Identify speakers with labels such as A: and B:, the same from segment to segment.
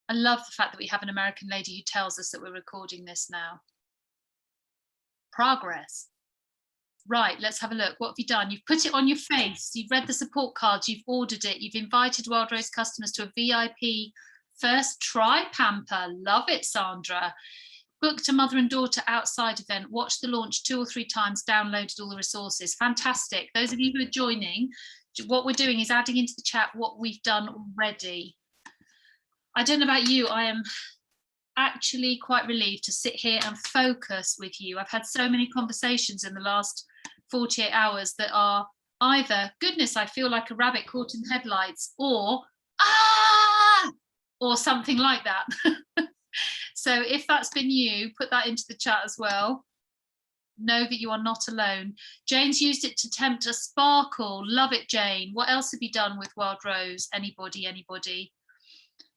A: I love the fact that we have an American lady who tells us that we're recording this now. Progress. Right, let's have a look. What have you done? You've put it on your face. You've read the support cards. You've ordered it. You've invited Wild Rose customers to a VIP first try pamper. Love it, Sandra. Booked a mother and daughter outside event. Watched the launch 2 or 3 times. Downloaded all the resources. Fantastic. Those of you who are joining, what we're doing is adding into the chat what we've done already. I don't know about you. I am actually quite relieved to sit here and focus with you. I've had so many conversations in the last 48 hours that are either, goodness, I feel like a rabbit caught in headlights, or ah, or something like that. So if that's been you, put that into the chat as well. Know that you are not alone. Jane's used it to tempt a sparkle. Love it, Jane. What else have you done with Wild Rose? Anybody?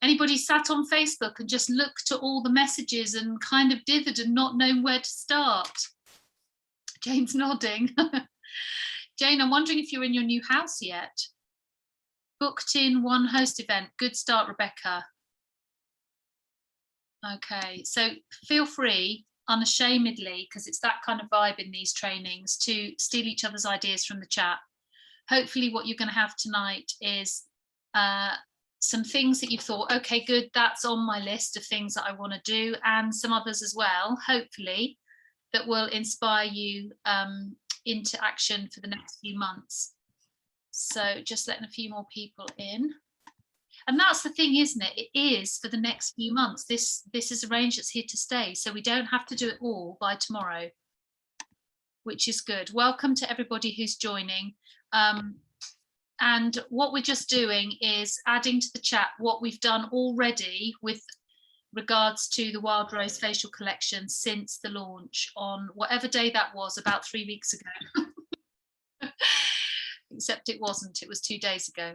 A: Anybody sat on Facebook and just looked at all the messages and kind of dithered and not known where to start? Jane's nodding. Jane, I'm wondering if you're in your new house yet. Booked in 1 host event. Good start, Rebecca. Okay, so feel free, unashamedly, because it's that kind of vibe in these trainings, to steal each other's ideas from the chat. Hopefully what you're going to have tonight is some things that you've thought, okay, good, that's on my list of things that I want to do, and some others as well, hopefully, that will inspire you into action for the next few months. So just letting a few more people in. And that's the thing, isn't it? It is for the next few months. This is a range that's here to stay, so we don't have to do it all by tomorrow, which is good. Welcome to everybody who's joining. And what we're just doing is adding to the chat what we've done already with regards to the Wild Rose facial collection since the launch on whatever day that was, about 3 weeks ago. Except it wasn't, it was 2 days ago.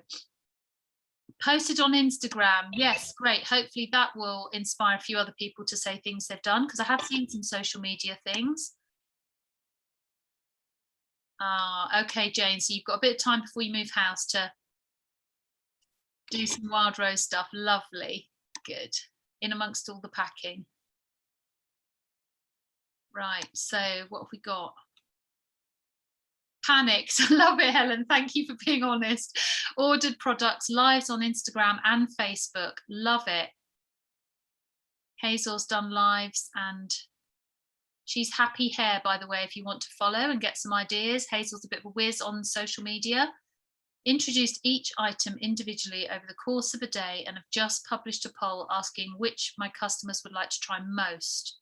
A: Posted on Instagram. Yes, great. Hopefully that will inspire a few other people to say things they've done, because I have seen some social media things. Okay, Jane, so you've got a bit of time before you move house to do some Wild Rose stuff. Lovely. Good. In amongst all the packing. Right, so what have we got? Panicked. Love it, Helen. Thank you for being honest. Ordered products, lives on Instagram and Facebook. Love it. Hazel's done lives, and she's Happy Hair, by the way, if you want to follow and get some ideas. Hazel's a bit of a whiz on social media. Introduced each item individually over the course of a day and have just published a poll asking which my customers would like to try most.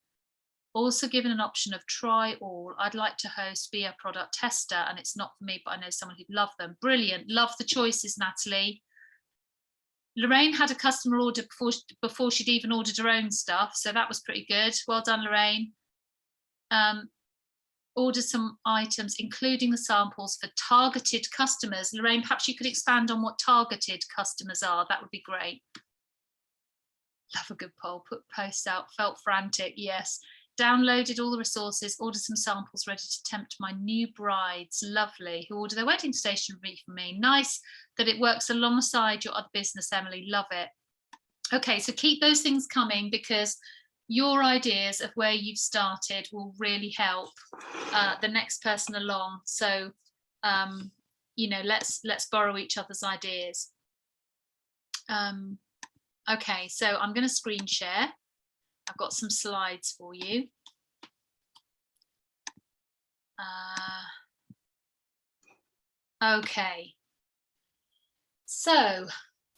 A: Also given an option of try all. I'd like to host, be a product tester, and it's not for me, but I know someone who'd love them. Brilliant. Love the choices, Natalie. Lorraine had a customer order before she'd even ordered her own stuff, so that was pretty good. Well done, Lorraine. Ordered some items, including the samples for targeted customers. Lorraine, perhaps you could expand on what targeted customers are. That would be great. Love a good poll. Put posts out. Felt frantic. Yes. Downloaded all the resources, ordered some samples ready to tempt my new brides, lovely, who order their wedding stationery from me. Nice that it works alongside your other business, Emily, love it. Okay, so keep those things coming, because your ideas of where you've started will really help the next person along. So, you know, let's borrow each other's ideas. Okay, so I'm going to screen share. I've got some slides for you. Okay. So,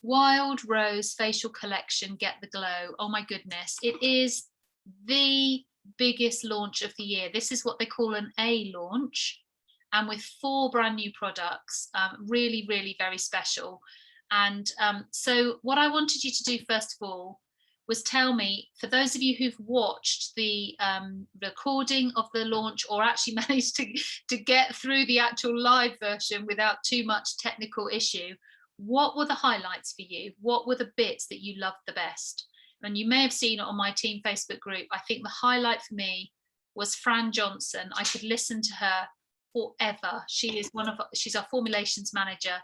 A: Wild Rose facial collection, Get the Glow. Oh my goodness, it is the biggest launch of the year. This is what they call an A launch, and with 4 brand new products, really, really very special. And so what I wanted you to do first of all was tell me, for those of you who've watched the recording of the launch, or actually managed to get through the actual live version without too much technical issue, what were the highlights for you? What were the bits that you loved the best? And you may have seen it on my team Facebook group. I think the highlight for me was Fran Johnson. I could listen to her forever. She's our formulations manager,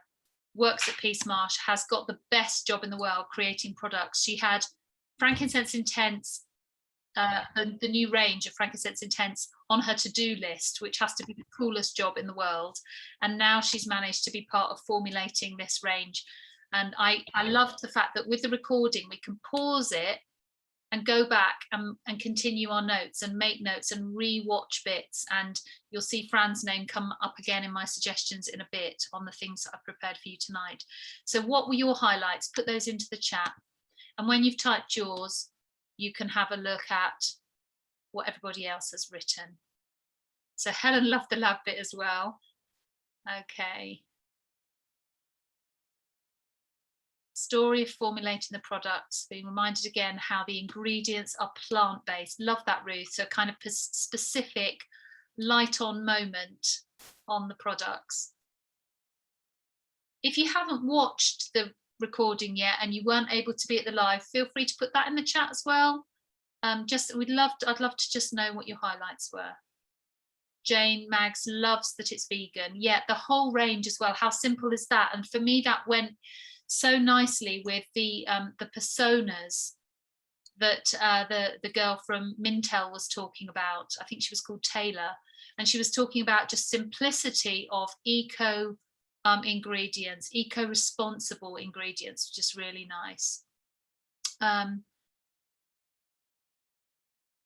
A: works at Peace Marsh, has got the best job in the world creating products. She had Frankincense Intense, the new range of Frankincense Intense on her to-do list, which has to be the coolest job in the world. And now she's managed to be part of formulating this range. And I loved the fact that with the recording, we can pause it and go back and continue our notes and make notes and re-watch bits. And you'll see Fran's name come up again in my suggestions in a bit on the things that I've prepared for you tonight. So what were your highlights? Put those into the chat. And when you've typed yours, you can have a look at what everybody else has written. So Helen loved the lab bit as well. Okay. Story of formulating the products, being reminded again how the ingredients are plant-based. Love that, Ruth. So kind of specific light on moment on the products. If you haven't watched the recording yet and you weren't able to be at the live, feel free to put that in the chat as well. I'd love to just know what your highlights were. Jane Mags loves that it's vegan. Yeah, the whole range as well. How simple is that? And for me, that went so nicely with the personas that the girl from Mintel was talking about. I think she was called Taylor, and she was talking about just simplicity of eco ingredients, eco-responsible ingredients, which is really nice.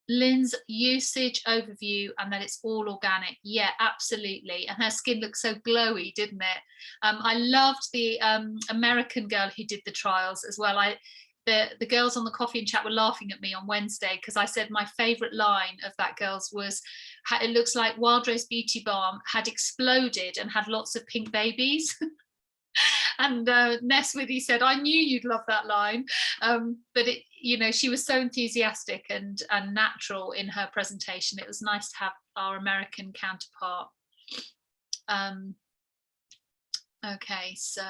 A: Lynn's usage overview and that it's all organic. Yeah, absolutely. And her skin looked so glowy, didn't it? I loved the American girl who did the trials as well. The girls on the coffee and chat were laughing at me on Wednesday because I said my favorite line of that girl's was, it looks like Wild Rose Beauty Balm had exploded and had lots of pink babies. And Ness Withy said, I knew you'd love that line. But it, you know, she was so enthusiastic and natural in her presentation. It was nice to have our American counterpart. Okay, so,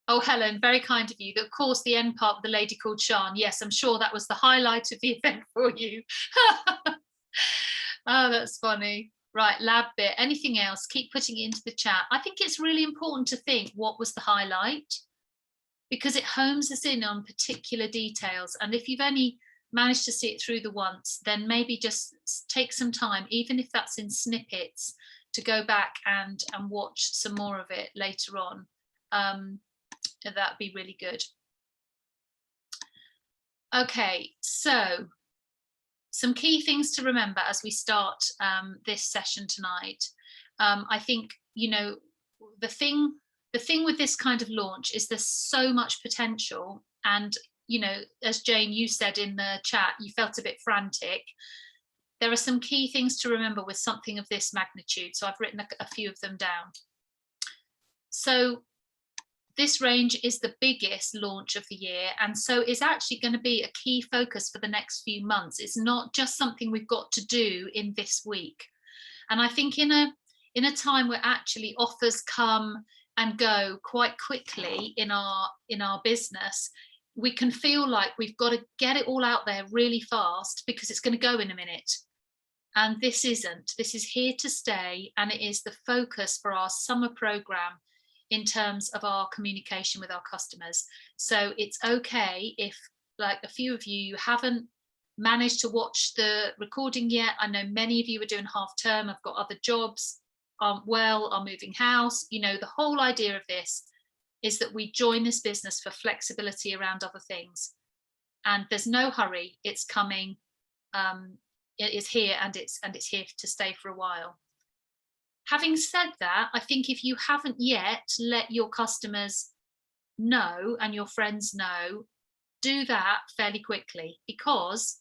A: oh, Helen, very kind of you. Of course, the end part with the lady called Sian. Yes, I'm sure that was the highlight of the event for you. Oh, that's funny. Right, lab bit, anything else, keep putting it into the chat. I think it's really important to think what was the highlight, because it homes us in on particular details. And if you've only managed to see it through the once, then maybe just take some time, even if that's in snippets, to go back and watch some more of it later on. That'd be really good. Okay, so some key things to remember as we start this session tonight. I think, you know, the thing with this kind of launch is there's so much potential. And, you know, as Jane, you said in the chat, you felt a bit frantic. There are some key things to remember with something of this magnitude. So I've written a few of them down. So this range is the biggest launch of the year, and so is actually going to be a key focus for the next few months. It's not just something we've got to do in this week. And I think in a time where actually offers come and go quite quickly in our business, we can feel like we've got to get it all out there really fast because it's going to go in a minute. And this isn't. This is here to stay, and it is the focus for our summer program in terms of our communication with our customers. So it's okay if, like a few of you haven't managed to watch the recording yet. I know many of you are doing half term, have got other jobs, aren't well, are moving house. You know, the whole idea of this is that we join this business for flexibility around other things. And there's no hurry, it's coming, it is here, and it's here to stay for a while. Having said that, I think if you haven't yet let your customers know and your friends know, do that fairly quickly, because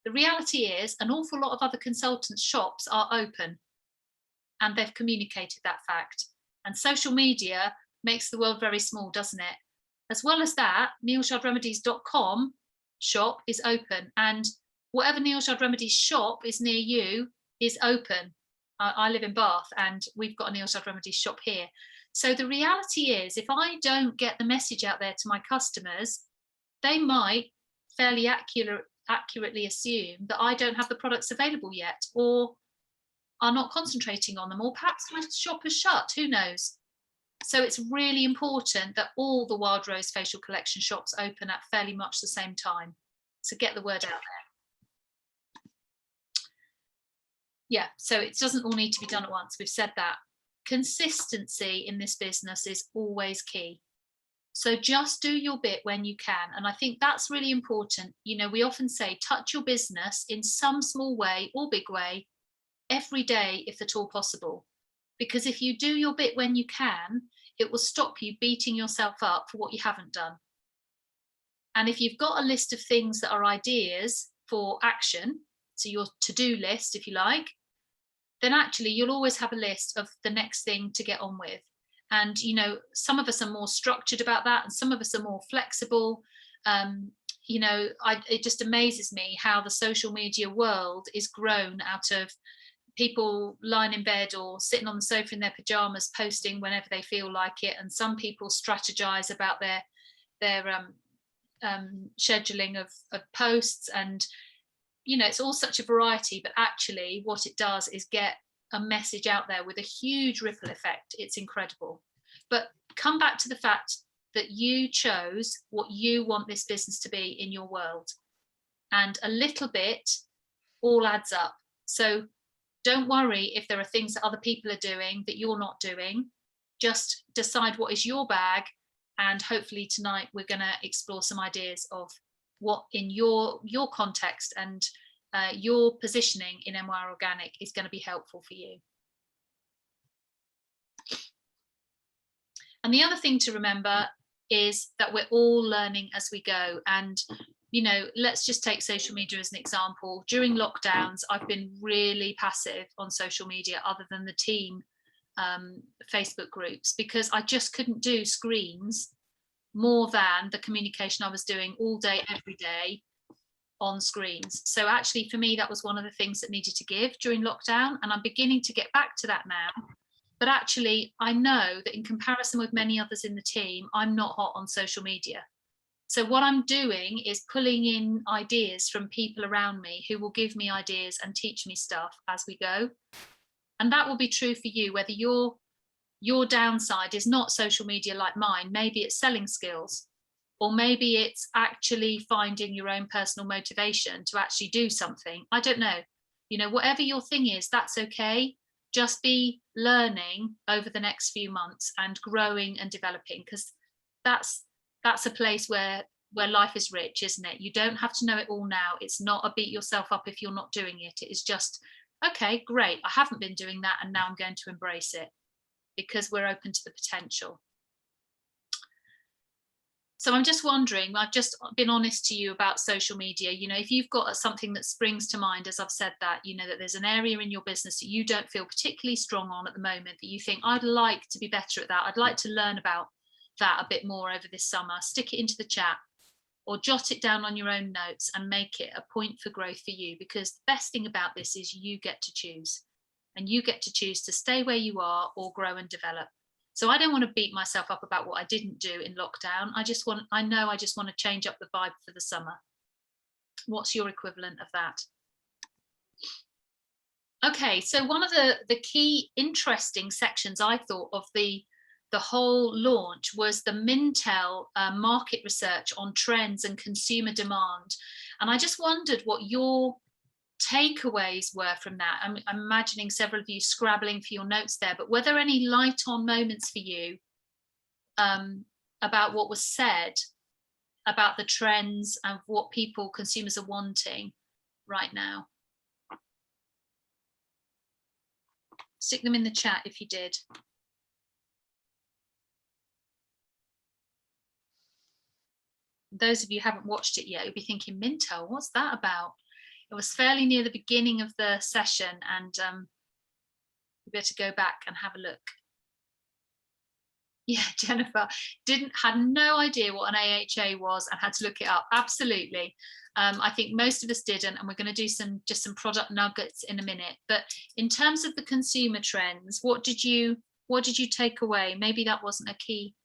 A: the reality is an awful lot of other consultants' shops are open and they've communicated that fact. And social media makes the world very small, doesn't it? As well as that, nealshardremedies.com shop is open, and whatever Neal Shard Remedies shop is near you is open. I live in Bath and we've got a Neal Shard Remedies shop here. So the reality is, if I don't get the message out there to my customers, they might fairly accurately assume that I don't have the products available yet, or are not concentrating on them, or perhaps my shop is shut, who knows? So it's really important that all the Wild Rose facial collection shops open at fairly much the same time. So get the word out there. Yeah, so it doesn't all need to be done at once. We've said that. Consistency in this business is always key. So just do your bit when you can. And I think that's really important. You know, we often say touch your business in some small way or big way every day, if at all possible. Because if you do your bit when you can, it will stop you beating yourself up for what you haven't done. And if you've got a list of things that are ideas for action, so your to-do list, if you like, then actually you'll always have a list of the next thing to get on with. And, you know, some of us are more structured about that and some of us are more flexible. You know, it just amazes me how the social media world is grown out of people lying in bed or sitting on the sofa in their pajamas posting whenever they feel like it. And some people strategize about their scheduling of posts, and you know, it's all such a variety, but actually what it does is get a message out there with a huge ripple effect. It's incredible. But come back to the fact that you chose what you want this business to be in your world, and a little bit all adds up. So don't worry if there are things that other people are doing that you're not doing. Just decide what is your bag, and hopefully tonight we're going to explore some ideas of what in your context and your positioning in MYR Organic is going to be helpful for you. And the other thing to remember is that we're all learning as we go. And, you know, let's just take social media as an example. During lockdowns, I've been really passive on social media other than the team Facebook groups, because I just couldn't do screens more than the communication I was doing all day, every day on screens. So actually for me, that was one of the things that needed to give during lockdown. And I'm beginning to get back to that now. But actually, I know that in comparison with many others in the team, I'm not hot on social media. So what I'm doing is pulling in ideas from people around me who will give me ideas and teach me stuff as we go. And that will be true for you, whether your downside is not social media like mine. Maybe it's selling skills, or maybe it's actually finding your own personal motivation to actually do something. I don't know. You know, whatever your thing is, that's okay. Just be learning over the next few months and growing and developing, because that's a place where life is rich, isn't it? You don't have to know it all now. It's not a beat yourself up if you're not doing it. It is just, okay, great, I haven't been doing that and now I'm going to embrace it, because we're open to the potential. So I'm just wondering, I've just been honest to you about social media. You know, if you've got something that springs to mind as I've said that, you know, that there's an area in your business that you don't feel particularly strong on at the moment, that you think, I'd like to be better at that, I'd like to learn about that a bit more over this summer, stick it into the chat or jot it down on your own notes and make it a point for growth for you, because the best thing about this is you get to choose, and you get to choose to stay where you are or grow and develop. So I don't want to beat myself up about what I didn't do in lockdown. I just want to change up the vibe for the summer. What's your equivalent of that? Okay, so one of the key interesting sections I thought of the whole launch was the Mintel market research on trends and consumer demand. And I just wondered what your takeaways were from that. I'm imagining several of you scrabbling for your notes there, but were there any light on moments for you about what was said about the trends and what consumers are wanting right now? Stick them in the chat if you did. Those of you who haven't watched it yet, you'll be thinking, Mintel, what's that about? It was fairly near the beginning of the session, and we better go back and have a look. Yeah, Jennifer had no idea what an AHA was and had to look it up. Absolutely. I think most of us didn't, and we're going to do just some product nuggets in a minute. But in terms of the consumer trends, what did you take away? Maybe that wasn't a key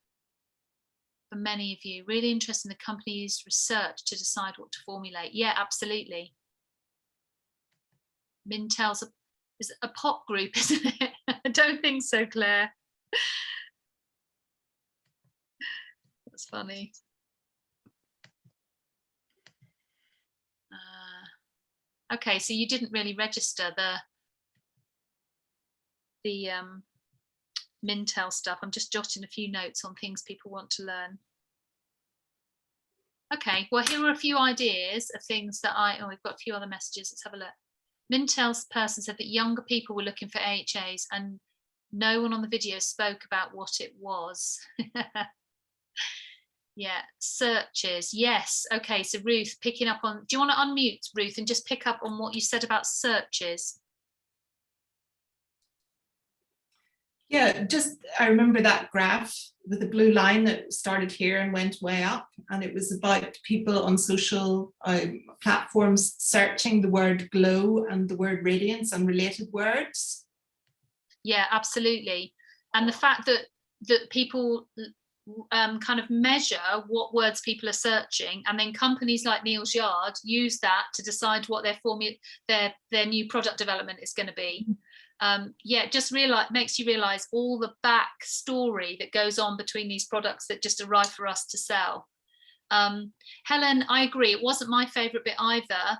A: for many of you. Really interested in the company's research to decide what to formulate. Yeah, absolutely. Mintel's is a pop group, isn't it? I don't think so, Claire. That's funny. Okay, so you didn't really register the Mintel stuff. I'm just jotting a few notes on things people want to learn. Okay, well, here are a few ideas of things that we've got a few other messages. Let's have a look. Mintel's person said that younger people were looking for AHAs and no one on the video spoke about what it was. Yeah, searches. Yes. Okay, so Ruth, picking up on, do you want to unmute, Ruth, and just pick up on what you said about searches?
B: Yeah, just I remember that graph with the blue line that started here and went way up, and it was about people on social platforms searching the word glow and the word radiance and related words.
A: Yeah, absolutely. And the fact that people kind of measure what words people are searching, and then companies like Neal's Yard use that to decide what their new product development is going to be. Yeah, just makes you realize all the backstory that goes on between these products that just arrive for us to sell. Helen, I agree, it wasn't my favorite bit either.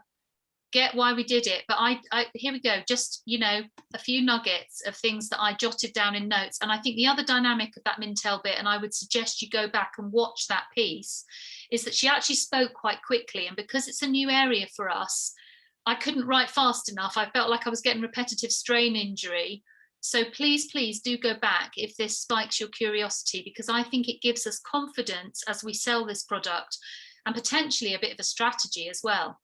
A: Get why we did it, but I here we go, just, you know, a few nuggets of things that I jotted down in notes. And I think the other dynamic of that Mintel bit, and I would suggest you go back and watch that piece, is that she actually spoke quite quickly, and because it's a new area for us, I couldn't write fast enough. I felt like I was getting repetitive strain injury. So please do go back if this spikes your curiosity, because I think it gives us confidence as we sell this product, and potentially a bit of a strategy as well.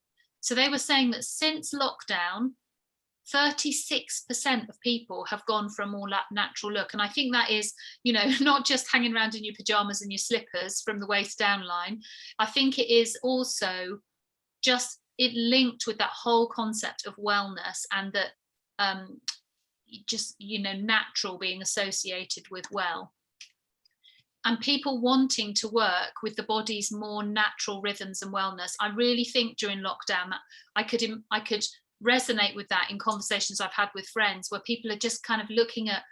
A: So they were saying that since lockdown, 36% of people have gone for a more natural look. And I think that is, you know, not just hanging around in your pajamas and your slippers from the waist down line. I think it is also just it linked with that whole concept of wellness, and that just, you know, natural being associated with well. And people wanting to work with the body's more natural rhythms and wellness. I really think during lockdown that I could resonate with that in conversations I've had with friends, where people are just kind of looking at,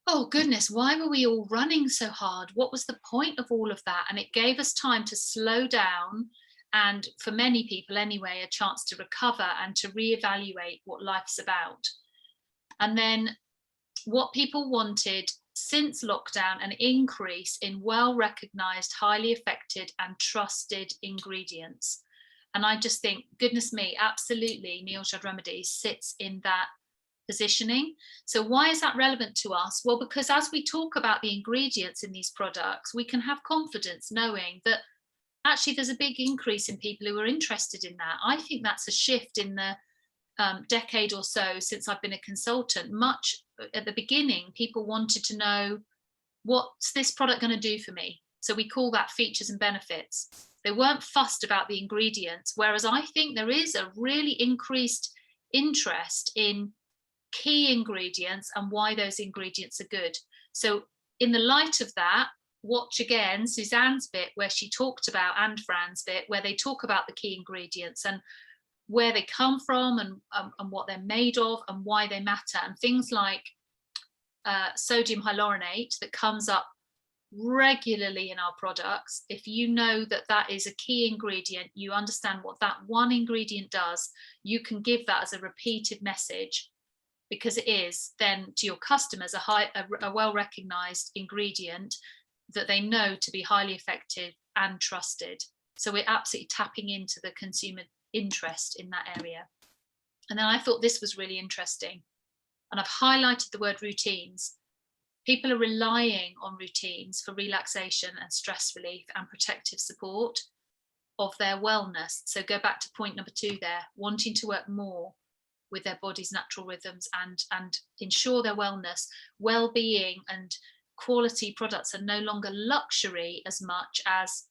A: oh goodness, why were we all running so hard? What was the point of all of that? And it gave us time to slow down, and for many people anyway, a chance to recover and to reevaluate what life's about. And then what people wanted since lockdown, an increase in well-recognized, highly effective and trusted ingredients. And I just think, goodness me, absolutely, Neal's Yard Remedies sits in that positioning. So why is that relevant to us? Well, because as we talk about the ingredients in these products, we can have confidence knowing that actually there's a big increase in people who are interested in that. I think that's a shift in the decade or so since I've been a consultant. Much at the beginning, people wanted to know, what's this product going to do for me? So we call that features and benefits. They weren't fussed about the ingredients, whereas I think there is a really increased interest in key ingredients and why those ingredients are good. So in the light of that, watch again Suzanne's bit where she talked about, and Fran's bit where they talk about the key ingredients and where they come from, and what they're made of and why they matter. And things like sodium hyaluronate that comes up regularly in our products. If you know that that is a key ingredient, you understand what that one ingredient does, you can give that as a repeated message, because it is then to your customers a well-recognized ingredient that they know to be highly effective and trusted. So we're absolutely tapping into the consumer interest in that area. And then I thought this was really interesting, and I've highlighted the word routines. People are relying on routines for relaxation and stress relief and protective support of their wellness. So go back to point number 2 there, wanting to work more with their body's natural rhythms and ensure their wellness. Well-being and quality products are no longer luxury as much as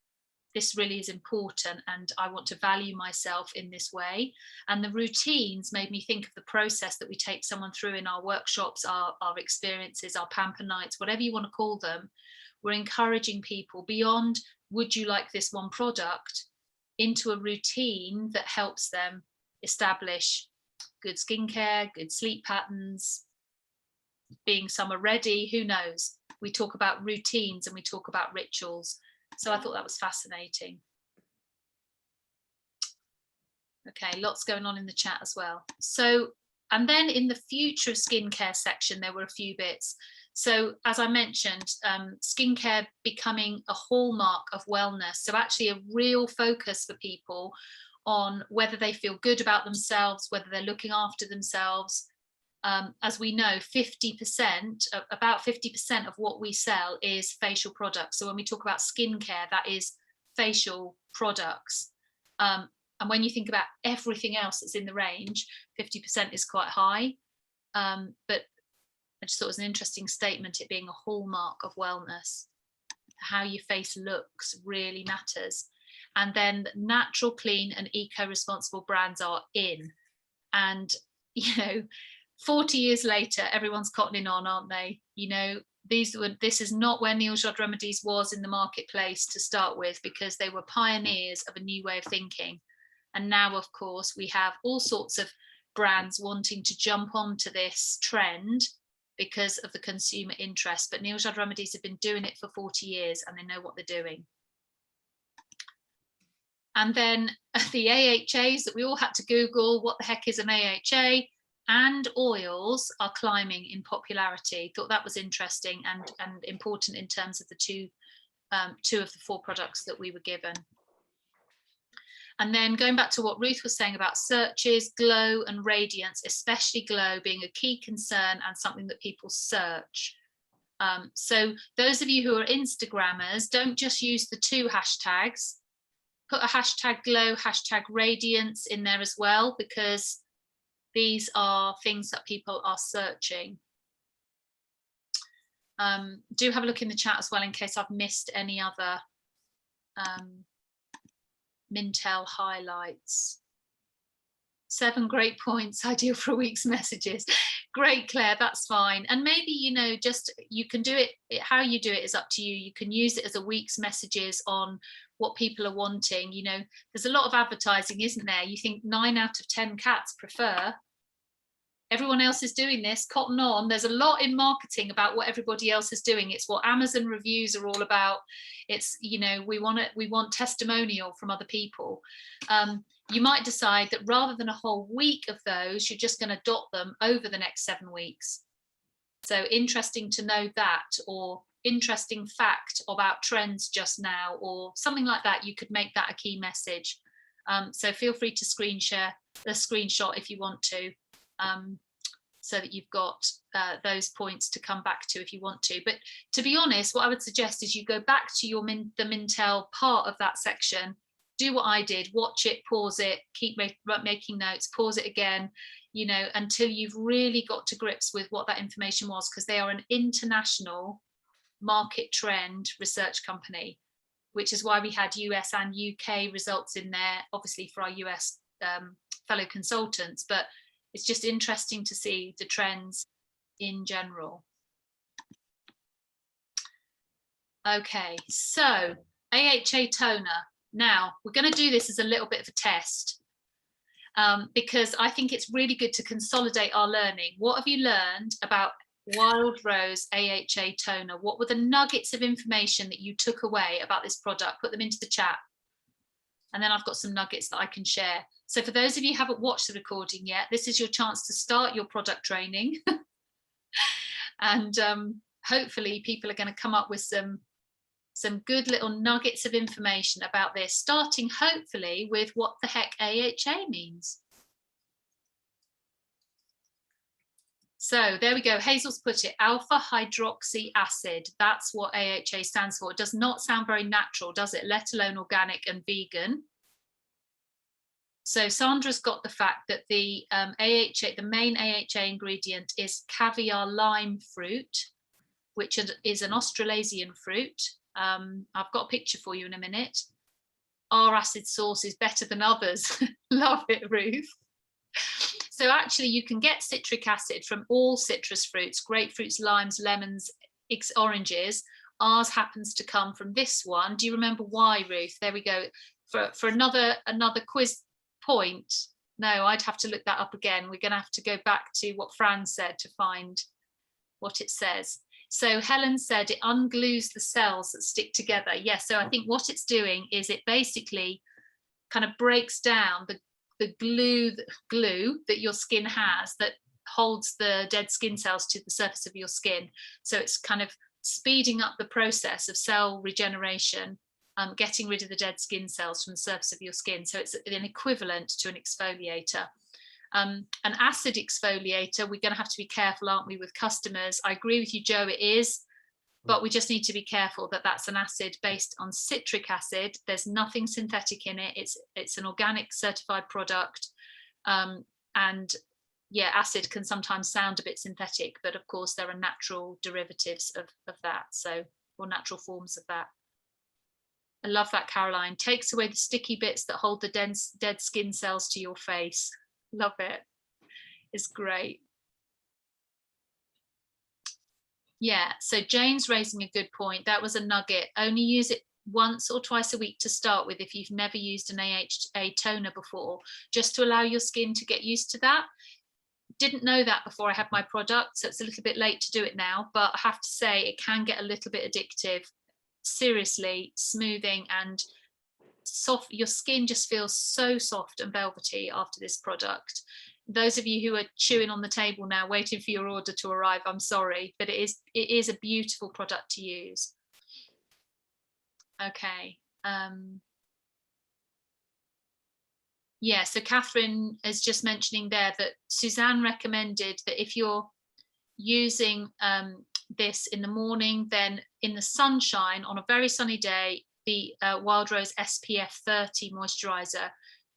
A: this really is important, and I want to value myself in this way. And the routines made me think of the process that we take someone through in our workshops, our experiences, our pamper nights, whatever you want to call them. We're encouraging people beyond, would you like this one product, into a routine that helps them establish good skincare, good sleep patterns, being summer ready, who knows. We talk about routines and we talk about rituals. So I thought that was fascinating. Okay, lots going on in the chat as well. So, and then in the future of skincare section, there were a few bits. So as I mentioned, skincare becoming a hallmark of wellness. So actually a real focus for people on whether they feel good about themselves, whether they're looking after themselves. As we know, 50%, about 50% of what we sell is facial products. So when we talk about skincare, that is facial products. And when you think about everything else that's in the range, 50% is quite high. But I just thought it was an interesting statement, it being a hallmark of wellness. How your face looks really matters. And then natural, clean and eco-responsible brands are in. And, you know, 40 years later, everyone's cottoning on, aren't they? You know, this is not where Neil Jod Remedies was in the marketplace to start with, because they were pioneers of a new way of thinking. And now, of course, we have all sorts of brands wanting to jump onto this trend because of the consumer interest. But Neil Jod Remedies have been doing it for 40 years and they know what they're doing. And then the AHAs that we all had to Google, what the heck is an AHA? And oils are climbing in popularity. Thought that was interesting and important in terms of the two of the 4 products that we were given. And then going back to what Ruth was saying about searches, glow and radiance, especially glow being a key concern and something that people search. So those of you who are Instagrammers, don't just use the 2 hashtags. Put a hashtag glow, hashtag radiance in there as well, because these are things that people are searching. Do have a look in the chat as well in case I've missed any other Mintel highlights. 7 great points, ideal for a week's messages. Great, Claire, that's fine. And maybe, you know, just you can do it, how you do it is up to you. You can use it as a week's messages on what people are wanting. You know, there's a lot of advertising, isn't there? You think 9 out of 10 cats prefer. Everyone else is doing this, cotton on. There's a lot in marketing about what everybody else is doing. It's what Amazon reviews are all about. It's, you know, we want testimonial from other people. You might decide that rather than a whole week of those, you're just going to dot them over the next 7 weeks. So interesting to know that, or interesting fact about trends just now, or something like that. You could make that a key message. So feel free to screen share the screenshot if you want to. So that you've got those points to come back to if you want to. But to be honest, what I would suggest is you go back to your the Mintel part of that section, do what I did, watch it, pause it, keep making notes, pause it again, you know, until you've really got to grips with what that information was, because they are an international market trend research company, which is why we had US and UK results in there, obviously for our US fellow consultants, but it's just interesting to see the trends in general. Okay, so AHA toner. Now, we're going to do this as a little bit of a test because I think it's really good to consolidate our learning. What have you learned about Wild Rose AHA toner? What were the nuggets of information that you took away about this product? Put them into the chat. And then I've got some nuggets that I can share. So for those of you who haven't watched the recording yet, this is your chance to start your product training. And hopefully people are going to come up with some good little nuggets of information about this, starting hopefully with what the heck AHA means. So there we go. Hazel's put it, alpha hydroxy acid. That's what AHA stands for. It does not sound very natural, does it? Let alone organic and vegan. So Sandra's got the fact that the AHA, the main AHA ingredient is caviar lime fruit, which is an Australasian fruit. I've got a picture for you in a minute. Our acid source is better than others. Love it, Ruth. So actually you can get citric acid from all citrus fruits, grapefruits, limes, lemons, oranges. Ours happens to come from this one. Do you remember why, Ruth? There we go. For another quiz point. No, I'd have to look that up again. We're going to have to go back to what Fran said to find what it says. So Helen said it unglues the cells that stick together. Yes, so I think what it's doing is it basically kind of breaks down the glue that your skin has that holds the dead skin cells to the surface of your skin. So it's kind of speeding up the process of cell regeneration, getting rid of the dead skin cells from the surface of your skin. So it's an equivalent to an exfoliator. An acid exfoliator, we're going to have to be careful, aren't we, with customers? I agree with you, Joe, it is, but we just need to be careful that that's an acid based on citric acid. There's nothing synthetic in it. It's an organic certified product. And yeah, acid can sometimes sound a bit synthetic, but of course there are natural derivatives of that, so, or natural forms of that. I love that, Caroline. Takes away the sticky bits that hold the dead skin cells to your face. Love it. It's great. Yeah, so Jane's raising a good point. That was a nugget. Only use it once or twice a week to start with if you've never used an AHA toner before, just to allow your skin to get used to that. Didn't know that before I had my product, so it's a little bit late to do it now, but I have to say it can get a little bit addictive. Seriously, smoothing and soft, your skin just feels so soft and velvety after this product. Those of you who are chewing on the table now waiting for your order to arrive, I'm sorry, but it is a beautiful product to use. Okay. Yeah, so Catherine is just mentioning there that Suzanne recommended that if you're using this in the morning, then in the sunshine on a very sunny day, the Wild Rose SPF 30 moisturizer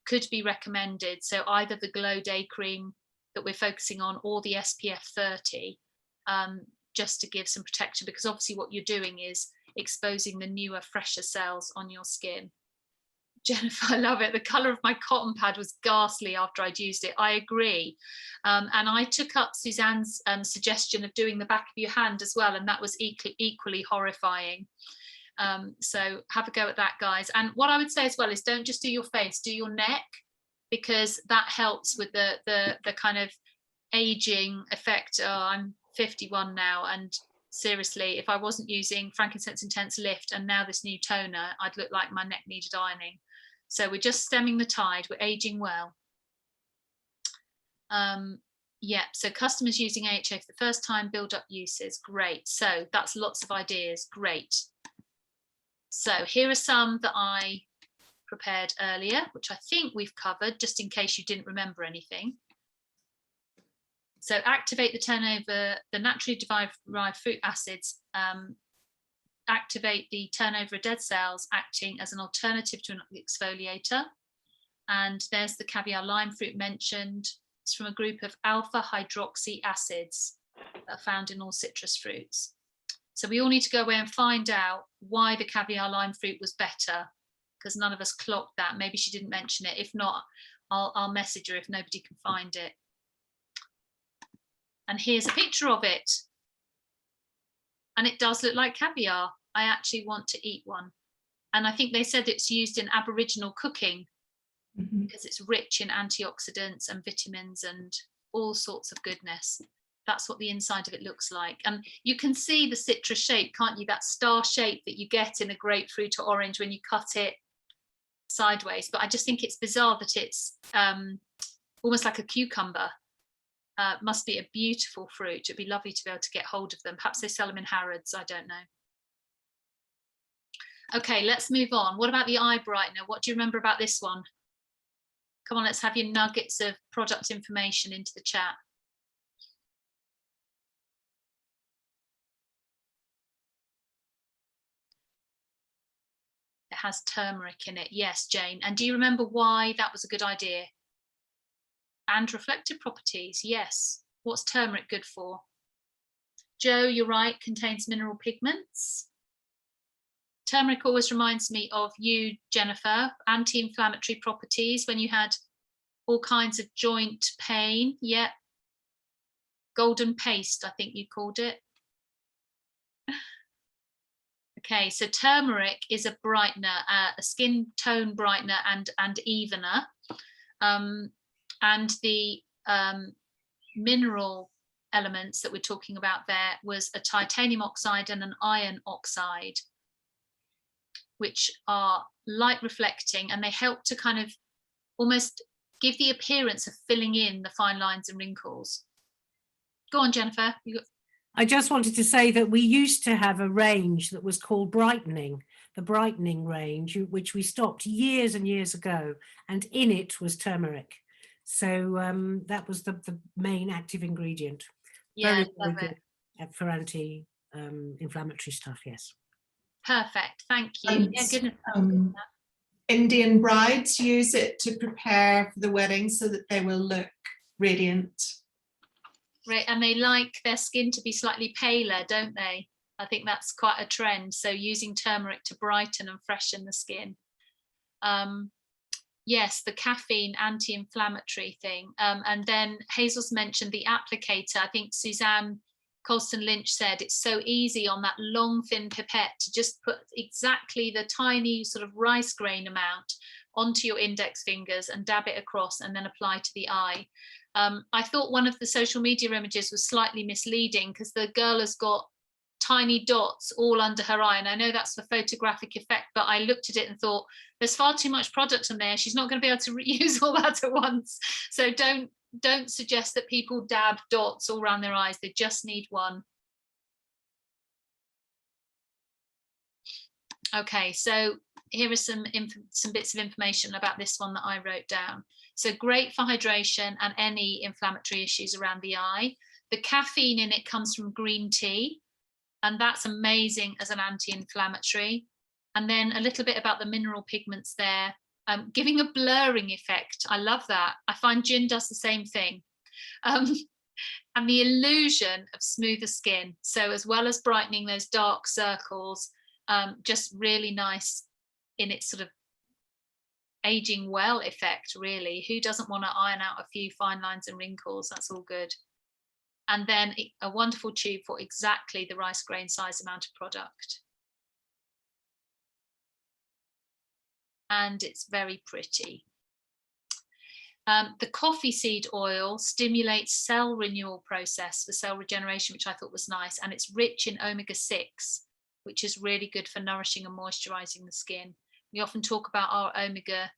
A: could be recommended. So either the Glow Day Cream that we're focusing on or the SPF 30, just to give some protection, because obviously what you're doing is exposing the newer, fresher cells on your skin. Jennifer, I love it. The colour of my cotton pad was ghastly after I'd used it. I agree. And I took up Suzanne's suggestion of doing the back of your hand as well, and that was equally horrifying. So have a go at that, guys. And what I would say as well is don't just do your face, do your neck, because that helps with the kind of aging effect. Oh, I'm 51 now, and seriously, if I wasn't using Frankincense Intense Lift and now this new toner, I'd look like my neck needed ironing. So we're just stemming the tide, we're aging well. Yeah, so customers using AHA for the first time, build up uses, great. So that's lots of ideas, great. So here are some that I prepared earlier, which I think we've covered, just in case you didn't remember anything. So activate the turnover, the naturally derived fruit acids, activate the turnover of dead cells, acting as an alternative to an exfoliator. And there's the caviar lime fruit mentioned. It's from a group of alpha hydroxy acids that are found in all citrus fruits. So we all need to go away and find out why the caviar lime fruit was better, because none of us clocked that. Maybe she didn't mention it. If not, I'll message her if nobody can find it. And here's a picture of it. And it does look like caviar. I actually want to eat one. And I think they said it's used in Aboriginal cooking because it's rich in antioxidants and vitamins and all sorts of goodness. That's what the inside of it looks like. And you can see the citrus shape, can't you? That star shape that you get in a grapefruit or orange when you cut it sideways. But I just think it's bizarre that it's almost like a cucumber. Must be a beautiful fruit. It'd be lovely to be able to get hold of them. Perhaps they sell them in Harrods, I don't know. Okay, let's move on. What about the eye brightener? What do you remember about this one? Come on, let's have your nuggets of product information into the chat. It has turmeric in it. Yes, Jane. And do you remember why that was a good idea? And reflective properties, yes. What's turmeric good for? Joe, you're right, contains mineral pigments. Turmeric always reminds me of you, Jennifer. Anti-inflammatory properties when you had all kinds of joint pain. Yeah. Golden paste, I think you called it. Okay, so turmeric is a brightener, a skin tone brightener and evener. And the mineral elements that we're talking about there was a titanium oxide and an iron oxide, which are light reflecting, and they help to kind of almost give the appearance of filling in the fine lines and wrinkles. Go on, Jennifer.
C: I just wanted to say that we used to have a range that was called Brightening, the Brightening range, which we stopped years and years ago, and in it was turmeric. So that was the main active ingredient.
A: Yeah,
C: very good for anti-inflammatory stuff, yes.
A: Perfect, thank you. Yeah, goodness.
B: Indian brides use it to prepare for the wedding so that they will look radiant.
A: Right, and they like their skin to be slightly paler, don't they? I think that's quite a trend. So using turmeric to brighten and freshen the skin. Yes, the caffeine anti-inflammatory thing. And then Hazel's mentioned the applicator. I think Suzanne Colston Lynch said it's so easy on that long thin pipette to just put exactly the tiny sort of rice grain amount onto your index fingers and dab it across and then apply to the eye. I thought one of the social media images was slightly misleading because the girl has got tiny dots all under her eye, and I know that's for photographic effect, but I looked at it and thought there's far too much product in there. She's not going to be able to reuse all that at once. So don't suggest that people dab dots all around their eyes. They just need one. Okay, so here are some bits of information about this one that I wrote down. So great for hydration and any inflammatory issues around the eye. The caffeine in it comes from green tea, and that's amazing as an anti-inflammatory. And then a little bit about the mineral pigments there, giving a blurring effect. I love that. I find gin does the same thing. And the illusion of smoother skin. So as well as brightening those dark circles, just really nice in its sort of aging well effect, really. Who doesn't want to iron out a few fine lines and wrinkles? That's all good. And then a wonderful tube for exactly the rice grain size amount of product. And it's very pretty. The coffee seed oil stimulates cell renewal process for cell regeneration, which I thought was nice. And it's rich in omega-6, which is really good for nourishing and moisturizing the skin. We often talk about our omega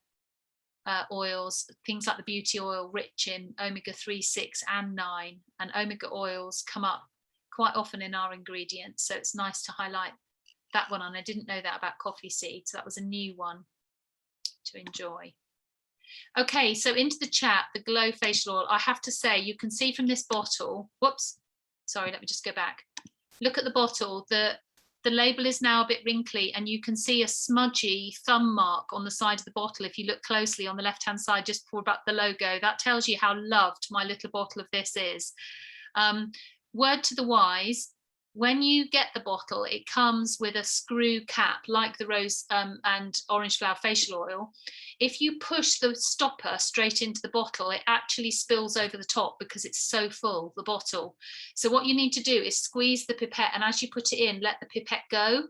A: oils, things like the beauty oil, rich in omega-3, 6 and 9, and omega oils come up quite often in our ingredients, so it's nice to highlight that one. And I didn't know that about coffee seeds, so that was a new one to enjoy. Okay, so into the chat, the Glow facial oil. I have to say, you can see from this bottle, whoops, sorry, let me just go back. Look at the bottle. The label is now a bit wrinkly, and you can see a smudgy thumb mark on the side of the bottle. If you look closely on the left-hand side, just before about the logo, that tells you how loved my little bottle of this is. Word to the wise, when you get the bottle, it comes with a screw cap like the rose and orange flower facial oil. If you push the stopper straight into the bottle, it actually spills over the top because it's so full, the bottle. So what you need to do is squeeze the pipette, and as you put it in, let the pipette go,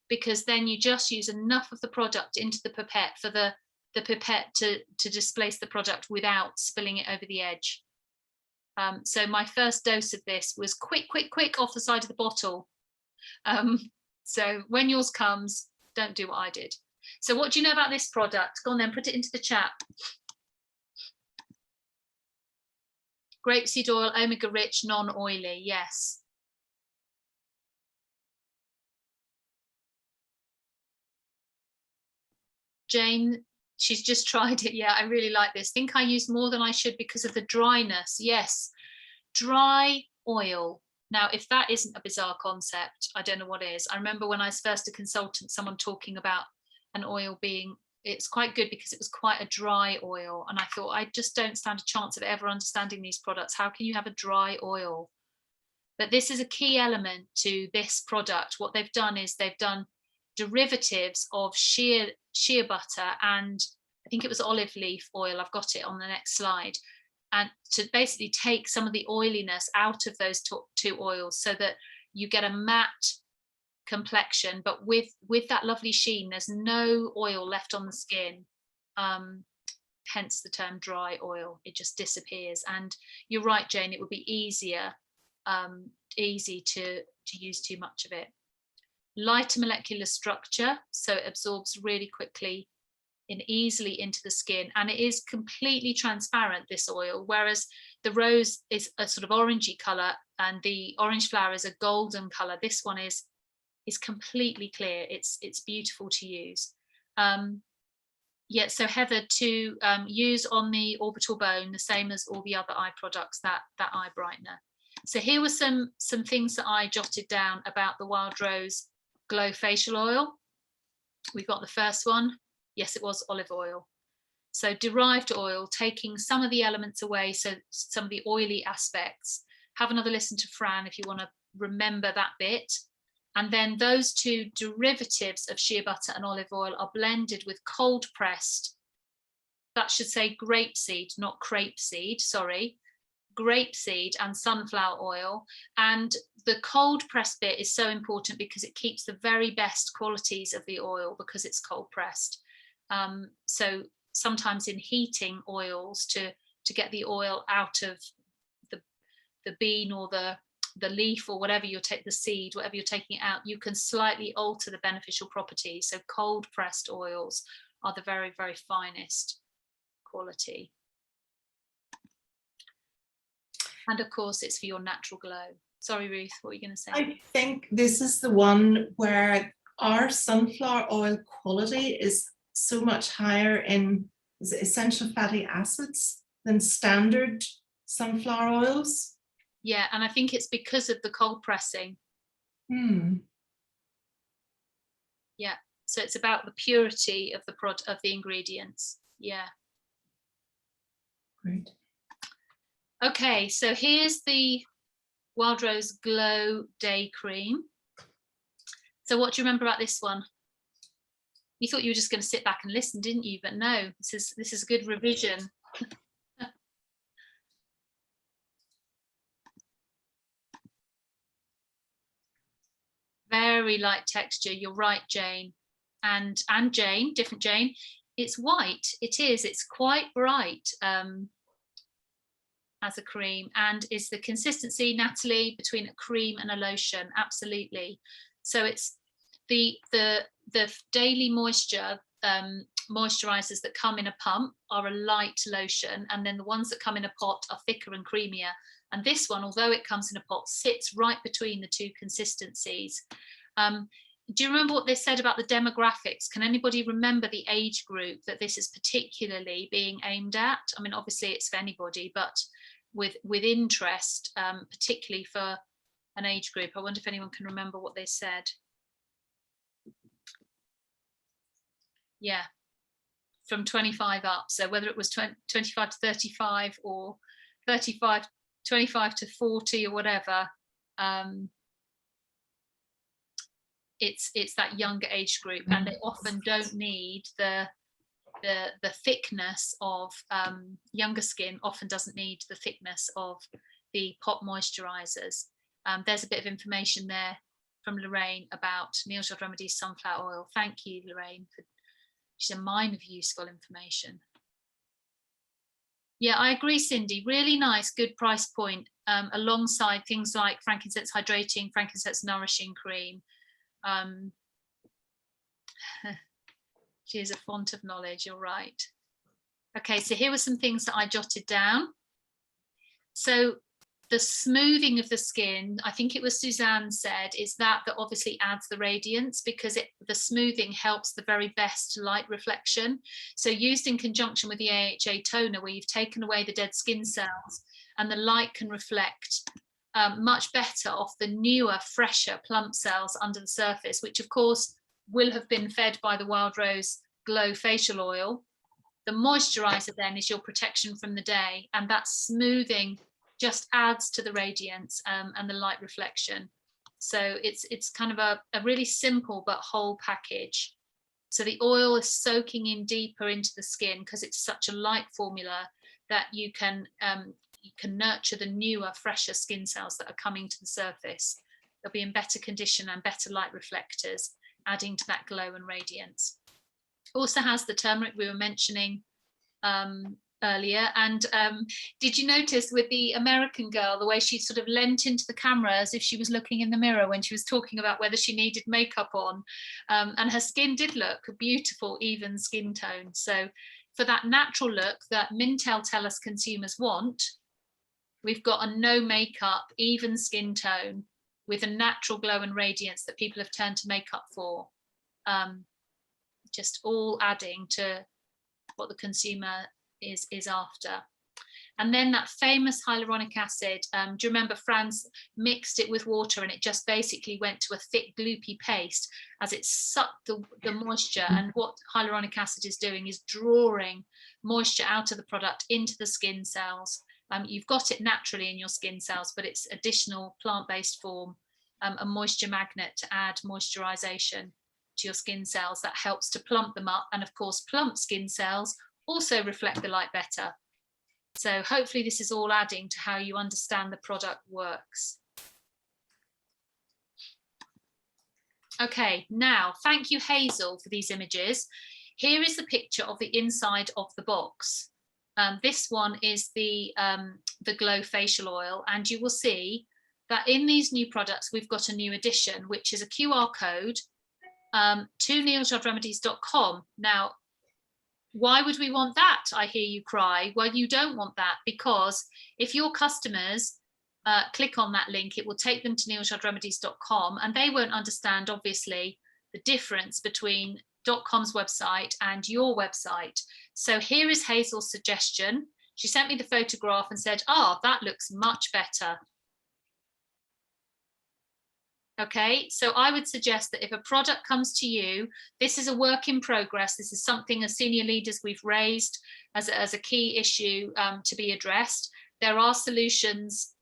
A: because then you just use enough of the product into the pipette for the pipette to displace the product without spilling it over the edge. So my first dose of this was quick off the side of the bottle. So when yours comes, don't do what I did. So what do you know about this product? Go on then, put it into the chat. Grapeseed oil, omega rich, non-oily, yes. Jane, she's just tried it. Yeah, I really like this. Think I use more than I should because of the dryness. Yes, dry oil. Now, if that isn't a bizarre concept, I don't know what is. I remember when I was first a consultant, someone talking about an oil being, it's quite good because it was quite a dry oil. And I thought, I just don't stand a chance of ever understanding these products. How can you have a dry oil? But this is a key element to this product. What they've done is they've done derivatives of shea butter and I think it was olive leaf oil. I've got it on the next slide. And to basically take some of the oiliness out of those two oils so that you get a matte complexion, but with that lovely sheen. There's no oil left on the skin, hence the term dry oil. It just disappears. And you're right, Jane, it would be easier easy to use too much of it. Lighter molecular structure, so it absorbs really quickly and easily into the skin, and it is completely transparent, this oil, whereas the rose is a sort of orangey color and the orange flower is a golden color. This one is completely clear. It's beautiful to use. Yeah, so Heather, to use on the orbital bone, the same as all the other eye products, that eye brightener. So here were some things that I jotted down about the Wild Rose Glow Facial Oil. We've got the first one. Yes, it was olive oil. So derived oil, taking some of the elements away, so some of the oily aspects. Have another listen to Fran if you want to remember that bit. And then those two derivatives of shea butter and olive oil are blended with cold pressed, that should say grapeseed, not crepe seed, sorry, grapeseed and sunflower oil. And the cold pressed bit is so important because it keeps the very best qualities of the oil because it's cold pressed. So sometimes in heating oils to get the oil out of the bean or the leaf or whatever you take, the seed, whatever you're taking out, you can slightly alter the beneficial properties. So cold pressed oils are the very, very finest quality. And of course, it's for your natural glow. Sorry, Ruth, what were you going to say?
B: I think this is the one where our sunflower oil quality is so much higher in essential fatty acids than standard sunflower oils.
A: Yeah, and I think it's because of the cold pressing. Yeah, so it's about the purity of the ingredients. Yeah.
B: Great.
A: Okay, so here's the Wild Rose Glow Day Cream. So what do you remember about this one? You thought you were just going to sit back and listen, didn't you? But no, this is a good revision. Very light texture. You're right, Jane. And Jane, different Jane. It's white. It is. It's quite bright as a cream. And is the consistency, Natalie, between a cream and a lotion? Absolutely. So it's the daily moisture moisturizers that come in a pump are a light lotion, and then the ones that come in a pot are thicker and creamier. And this one, although it comes in a pot, sits right between the two consistencies. Do you remember what they said about the demographics? Can anybody remember the age group that this is particularly being aimed at? I mean, obviously it's for anybody, but with interest, particularly for an age group. I wonder if anyone can remember what they said. Yeah, from 25 up. So whether it was 25 to 35 or 25 to 40 or whatever, it's that younger age group, and they often don't need the thickness of younger skin often doesn't need the thickness of the pot moisturizers. There's a bit of information there from Lorraine about Neal's Remedies sunflower oil. Thank you, Lorraine. She's a mine of useful information. Yeah, I agree, Cindy. Really nice, good price point, alongside things like frankincense hydrating, frankincense nourishing cream. She is a font of knowledge, you're right. Okay, so here were some things that I jotted down. So the smoothing of the skin, I think it was Suzanne said, is that obviously adds the radiance, because the smoothing helps the very best light reflection. So used in conjunction with the AHA toner, where you've taken away the dead skin cells and the light can reflect much better off the newer, fresher, plump cells under the surface, which of course will have been fed by the Wild Rose Glow Facial Oil. The moisturizer then is your protection from the day, and that smoothing just adds to the radiance and the light reflection. So it's kind of a really simple but whole package. So the oil is soaking in deeper into the skin because it's such a light formula that you can nurture the newer, fresher skin cells that are coming to the surface. They'll be in better condition and better light reflectors, adding to that glow and radiance. Also has the turmeric we were mentioning earlier, and did you notice with the American girl the way she sort of leant into the camera as if she was looking in the mirror when she was talking about whether she needed makeup on, and her skin did look a beautiful even skin tone. So for that natural look that Mintel tell us consumers want, we've got a no makeup even skin tone with a natural glow and radiance that people have turned to makeup for, just all adding to what the consumer is after. And then that famous hyaluronic acid, do you remember Franz mixed it with water and it just basically went to a thick gloopy paste as it sucked the moisture, and what hyaluronic acid is doing is drawing moisture out of the product into the skin cells. You've got it naturally in your skin cells, but it's additional plant-based form, a moisture magnet to add moisturization to your skin cells that helps to plump them up. And of course, plump skin cells also reflect the light better. So hopefully this is all adding to how you understand the product works. Okay, now thank you, Hazel, for these images. Here is the picture of the inside of the box. This one is the Glow facial oil, and you will see that in these new products we've got a new addition, which is a QR code to nealjardremedies.com. Now, why would we want that, I hear you cry? Well, you don't want that, because if your customers click on that link, it will take them to nealjardremedies.com, and they won't understand, obviously, the difference between .com's website and your website. So here is Hazel's suggestion. She sent me the photograph and said, oh, that looks much better. Okay, so I would suggest that if a product comes to you, this is a work in progress. This is something as senior leaders we've raised as a key issue to be addressed. There are solutions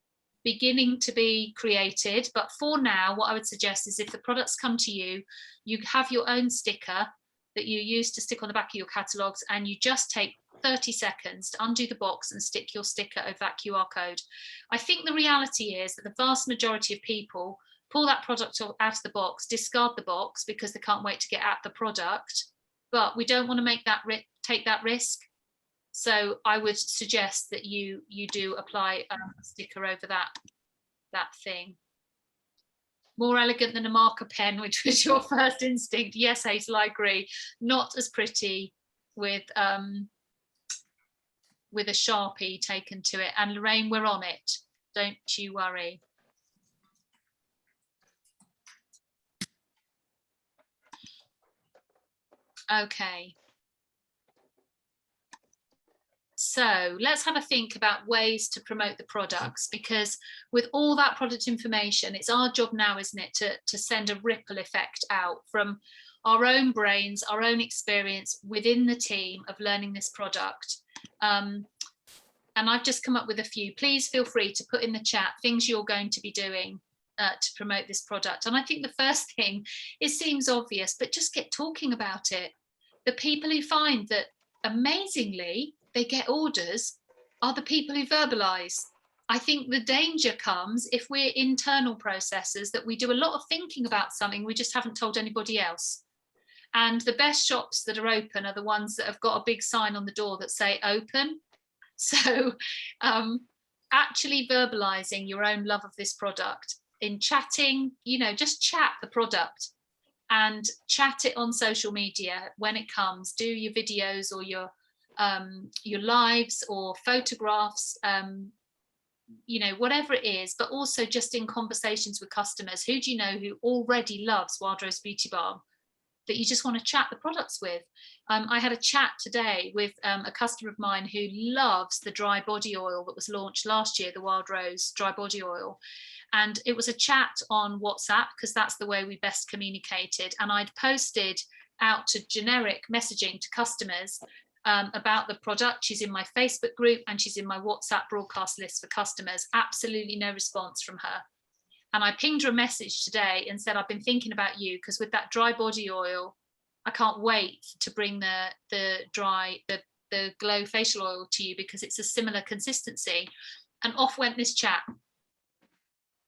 A: beginning to be created, but for now, what I would suggest is if the products come to you, you have your own sticker that you use to stick on the back of your catalogues, and you just take 30 seconds to undo the box and stick your sticker over that QR code. I think the reality is that the vast majority of people pull that product out of the box, discard the box because they can't wait to get at the product, but we don't want to take that risk. So I would suggest that you do apply a sticker over that thing. More elegant than a marker pen, which was your first instinct. Yes, Hazel, I agree. Not as pretty with a Sharpie taken to it. And Lorraine, we're on it. Don't you worry. Okay. So let's have a think about ways to promote the products, because with all that product information, it's our job now, isn't it, to send a ripple effect out from our own brains, our own experience within the team of learning this product. And I've just come up with a few. Please feel free to put in the chat things you're going to be doing to promote this product. And I think the first thing, it seems obvious, but just get talking about it. The people who find that amazingly they get orders are the people who verbalize. I think the danger comes if we're internal processors, that we do a lot of thinking about something, we just haven't told anybody else. And the best shops that are open are the ones that have got a big sign on the door that say open. So actually verbalizing your own love of this product in chatting, just chat the product and chat it on social media when it comes. Do your videos or your lives or photographs, whatever it is, but also just in conversations with customers. Who do you know who already loves Wild Rose Beauty Balm that you just want to chat the products with? I had a chat today with a customer of mine who loves the dry body oil that was launched last year, the Wild Rose dry body oil. And it was a chat on WhatsApp because that's the way we best communicated. And I'd posted out to generic messaging to customers about the product. She's in my Facebook group and she's in my WhatsApp broadcast list for customers. Absolutely no response from her. And I pinged her a message today and said, I've been thinking about you, because with that dry body oil, I can't wait to bring the Glow facial oil to you because it's a similar consistency. And off went this chat.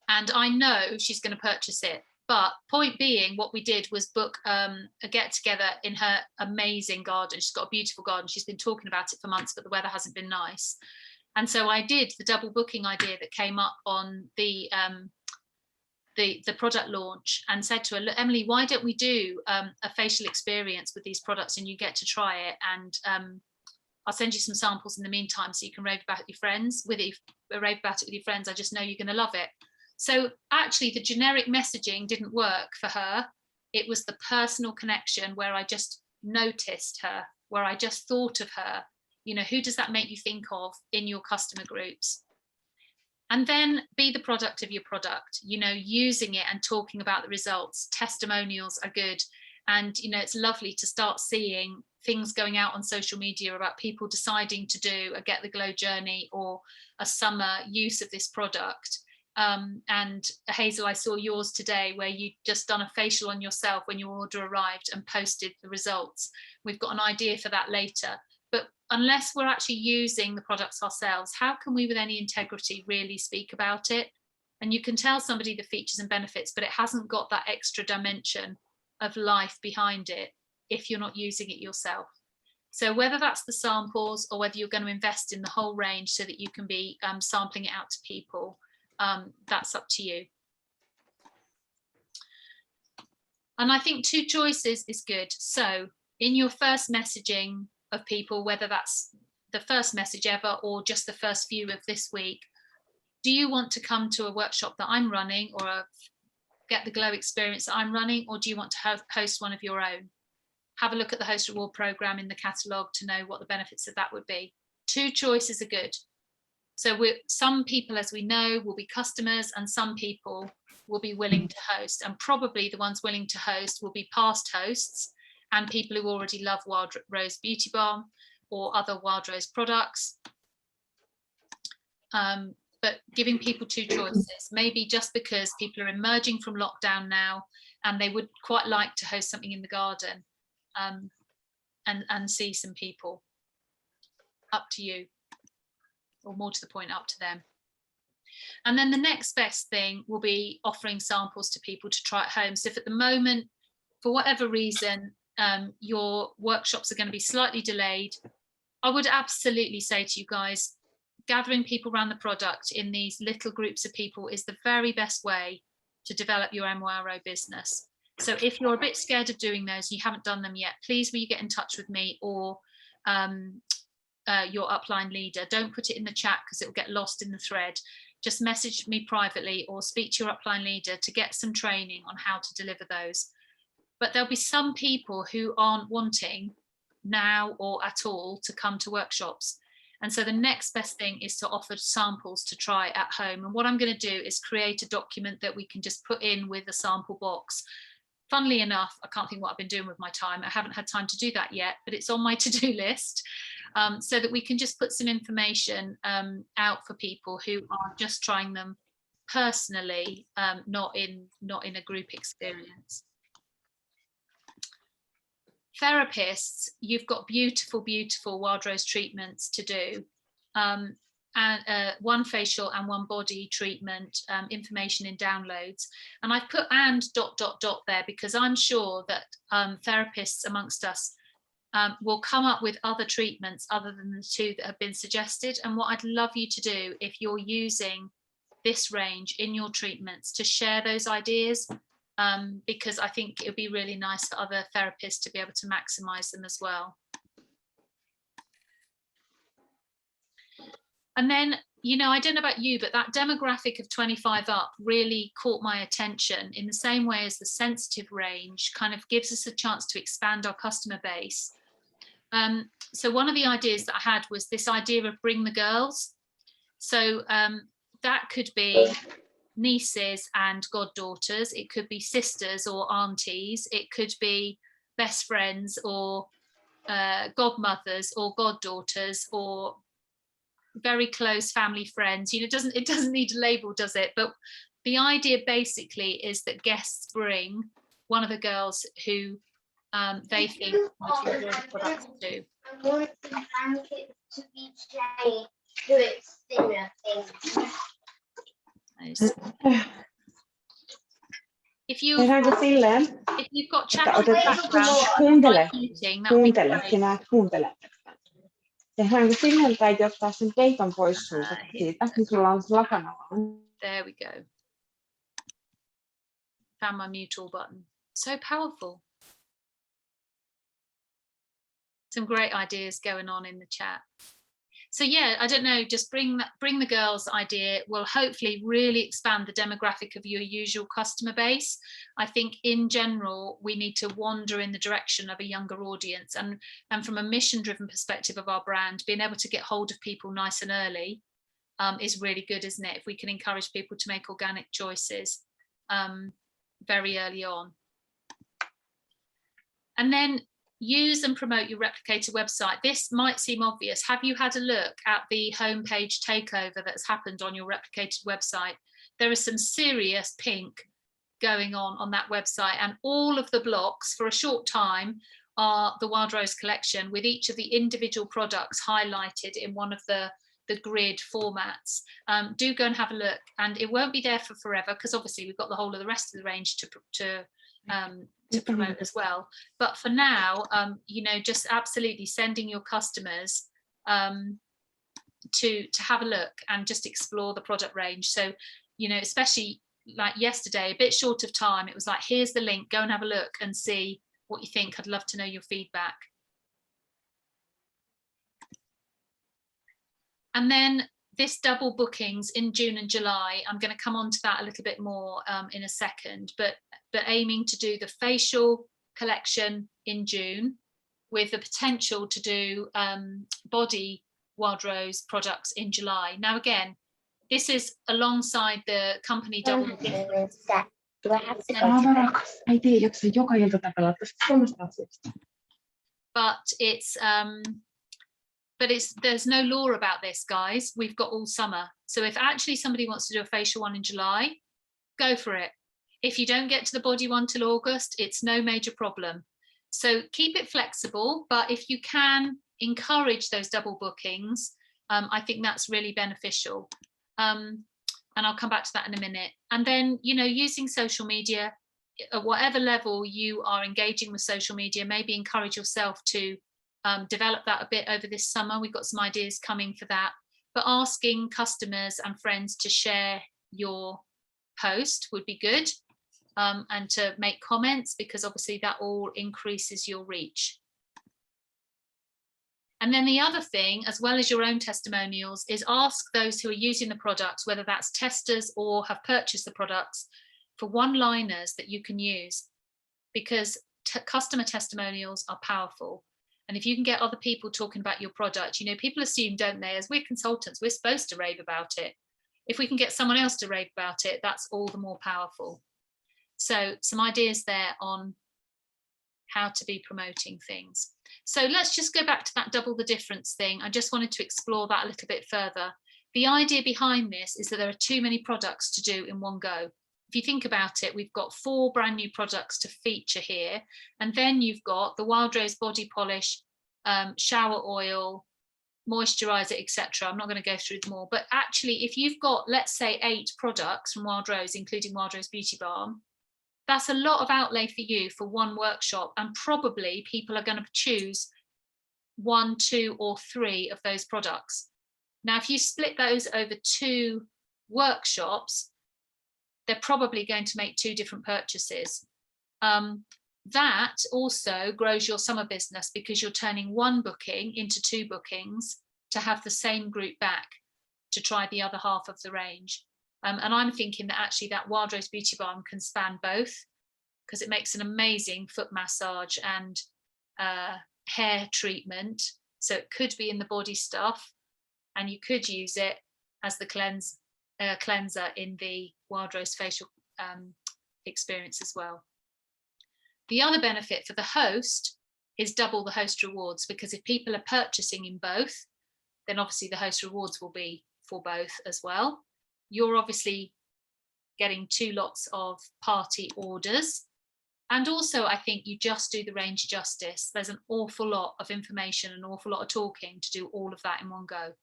A: And I know she's going to purchase it. But point being, what we did was book a get together in her amazing garden. She's got a beautiful garden. She's been talking about it for months, but the weather hasn't been nice. And so I did the double booking idea that came up on the product launch, and said to her, look, Emily, why don't we do a facial experience with these products, and you get to try it, and I'll send you some samples in the meantime so you can rave about it with your friends. I just know you're going to love it. So actually the generic messaging didn't work for her. It was the personal connection where I just noticed her, where I just thought of her. You know, who does that make you think of in your customer groups? And then be the product of your product, you know, using it and talking about the results. Testimonials are good. And, you know, it's lovely to start seeing things going out on social media about people deciding to do a Get the Glow journey or a summer use of this product. And Hazel, I saw yours today where you just done a facial on yourself when your order arrived and posted the results. We've got an idea for that later. But unless we're actually using the products ourselves, how can we with any integrity really speak about it? And you can tell somebody the features and benefits, but it hasn't got that extra dimension of life behind it if you're not using it yourself. So whether that's the samples or whether you're going to invest in the whole range so that you can be sampling it out to people, that's up to you. And I think 2 choices is good. So in your first messaging of people, whether that's the first message ever or just the first few of this week, do you want to come to a workshop that I'm running or a Get the Glow experience that I'm running, or do you want to host one of your own? Have a look at the host reward program in the catalogue to know what the benefits of that would be. 2 choices are good. So some people, as we know, will be customers, and some people will be willing to host, and probably the ones willing to host will be past hosts and people who already love Wild Rose Beauty Balm or other Wild Rose products. But giving people 2 choices, maybe just because people are emerging from lockdown now and they would quite like to host something in the garden and see some people. Up to you, or more to the point, up to them. And then the next best thing will be offering samples to people to try at home. So if at the moment, for whatever reason, your workshops are going to be slightly delayed, I would absolutely say to you guys, gathering people around the product in these little groups of people is the very best way to develop your MYRO business. So if you're a bit scared of doing those, you haven't done them yet, please will you get in touch with me or your upline leader. Don't put it in the chat because it will get lost in the thread. Just message me privately or speak to your upline leader to get some training on how to deliver those. But there'll be some people who aren't wanting now or at all to come to workshops. And so the next best thing is to offer samples to try at home. And what I'm going to do is create a document that we can just put in with a sample box. Funnily enough, I can't think what I've been doing with my time. I haven't had time to do that yet, but it's on my to-do list so that we can just put some information out for people who are just trying them personally, not in a group experience. Therapists, you've got beautiful, beautiful Wild Rose treatments to do, and 1 facial and 1 body treatment, information in downloads. And I've put and ... there because I'm sure that therapists amongst us will come up with other treatments other than the 2 that have been suggested. And what I'd love you to do, if you're using this range in your treatments, to share those ideas. Because I think it would be really nice for other therapists to be able to maximise them as well. And then, you know, I don't know about you, but that demographic of 25 up really caught my attention in the same way as the sensitive range kind of gives us a chance to expand our customer base. So one of the ideas that I had was this idea of bring the girls. So that could be nieces and goddaughters, it could be sisters or aunties, it could be best friends or godmothers or goddaughters or very close family friends. You know, it doesn't need a label, does it? But the idea basically is that guests bring one of the girls who they think might enjoy the products too.
D: I want the blanket to be changed to its thinner thing.
A: Nice. If you
E: Tehdäänkö silleen,
A: if you've got
E: että
A: chat in the background,
E: kuuntele,
A: muting, that would be
E: kuuntele,
A: great.
E: sinä kuuntelet. Tehdäänkö silleen, että äiti ottaa sen keiton pois sulta siitä, niin sulla on se lakana vaan.
A: There we go. Found my mute all button. So powerful. Some great ideas going on in the chat. So yeah, I don't know, just bring the girls' idea will hopefully really expand the demographic of your usual customer base. I think in general, we need to wander in the direction of a younger audience, and from a mission-driven perspective of our brand, being able to get hold of people nice and early is really good, isn't it? If we can encourage people to make organic choices very early on. And then use and promote your replicator website. This might seem obvious. Have you had a look at the homepage takeover that's happened on your replicated website? There is some serious pink going on that website, and all of the blocks for a short time are the Wild Rose collection, with each of the individual products highlighted in one of the grid formats. Do go and have a look, and it won't be there for forever, because obviously we've got the whole of the rest of the range to promote as well. But for now, you know, just absolutely sending your customers to have a look and just explore the product range. So, you know, especially like yesterday, a bit short of time, it was like, here's the link, go and have a look and see what you think. I'd love to know your feedback. And then this double bookings in June and July, I'm going to come on to that a little bit more in a second, but aiming to do the facial collection in June, with the potential to do body Wild Rose products in July. Now again, this is alongside the company double the difference. But there's no law about this, guys. We've got all summer. So if actually somebody wants to do a facial one in July, go for it. If you don't get to the body one till August, it's no major problem. So keep it flexible, but if you can encourage those double bookings, I think that's really beneficial. And I'll come back to that in a minute. And then, you know, using social media, at whatever level you are engaging with social media, maybe encourage yourself to develop that a bit over this summer. We've got some ideas coming for that, but asking customers and friends to share your post would be good, and to make comments, because obviously that all increases your reach. And then the other thing, as well as your own testimonials, is ask those who are using the products, whether that's testers or have purchased the products, for one-liners that you can use, because customer testimonials are powerful. And if you can get other people talking about your product, you know, people assume, don't they, as we're consultants, we're supposed to rave about it. If we can get someone else to rave about it, that's all the more powerful. So some ideas there on how to be promoting things. So let's just go back to that double the difference thing. I just wanted to explore that a little bit further. The idea behind this is that there are too many products to do in one go. If you think about it, we've got 4 brand new products to feature here. And then you've got the Wild Rose body polish, shower oil, moisturizer, etc. I'm not going to go through them all, but actually if you've got, let's say, 8 products from Wild Rose, including Wild Rose Beauty Balm, that's a lot of outlay for you for one workshop, and probably people are going to choose 1, 2 or 3 of those products. Now if you split those over 2 workshops, they're probably going to make 2 different purchases. That also grows your summer business, because you're turning 1 booking into 2 bookings to have the same group back to try the other half of the range. And I'm thinking that actually that Wild Rose Beauty Balm can span both, because it makes an amazing foot massage and hair treatment. So it could be in the body stuff, and you could use it as the cleanser in the Wild Rose facial experience as well. The other benefit for the host is double the host rewards, because if people are purchasing in both, then obviously the host rewards will be for both as well. You're obviously getting 2 lots of party orders. And also, I think you just do the range justice. There's an awful lot of information, an awful lot of talking to do all of that in one go.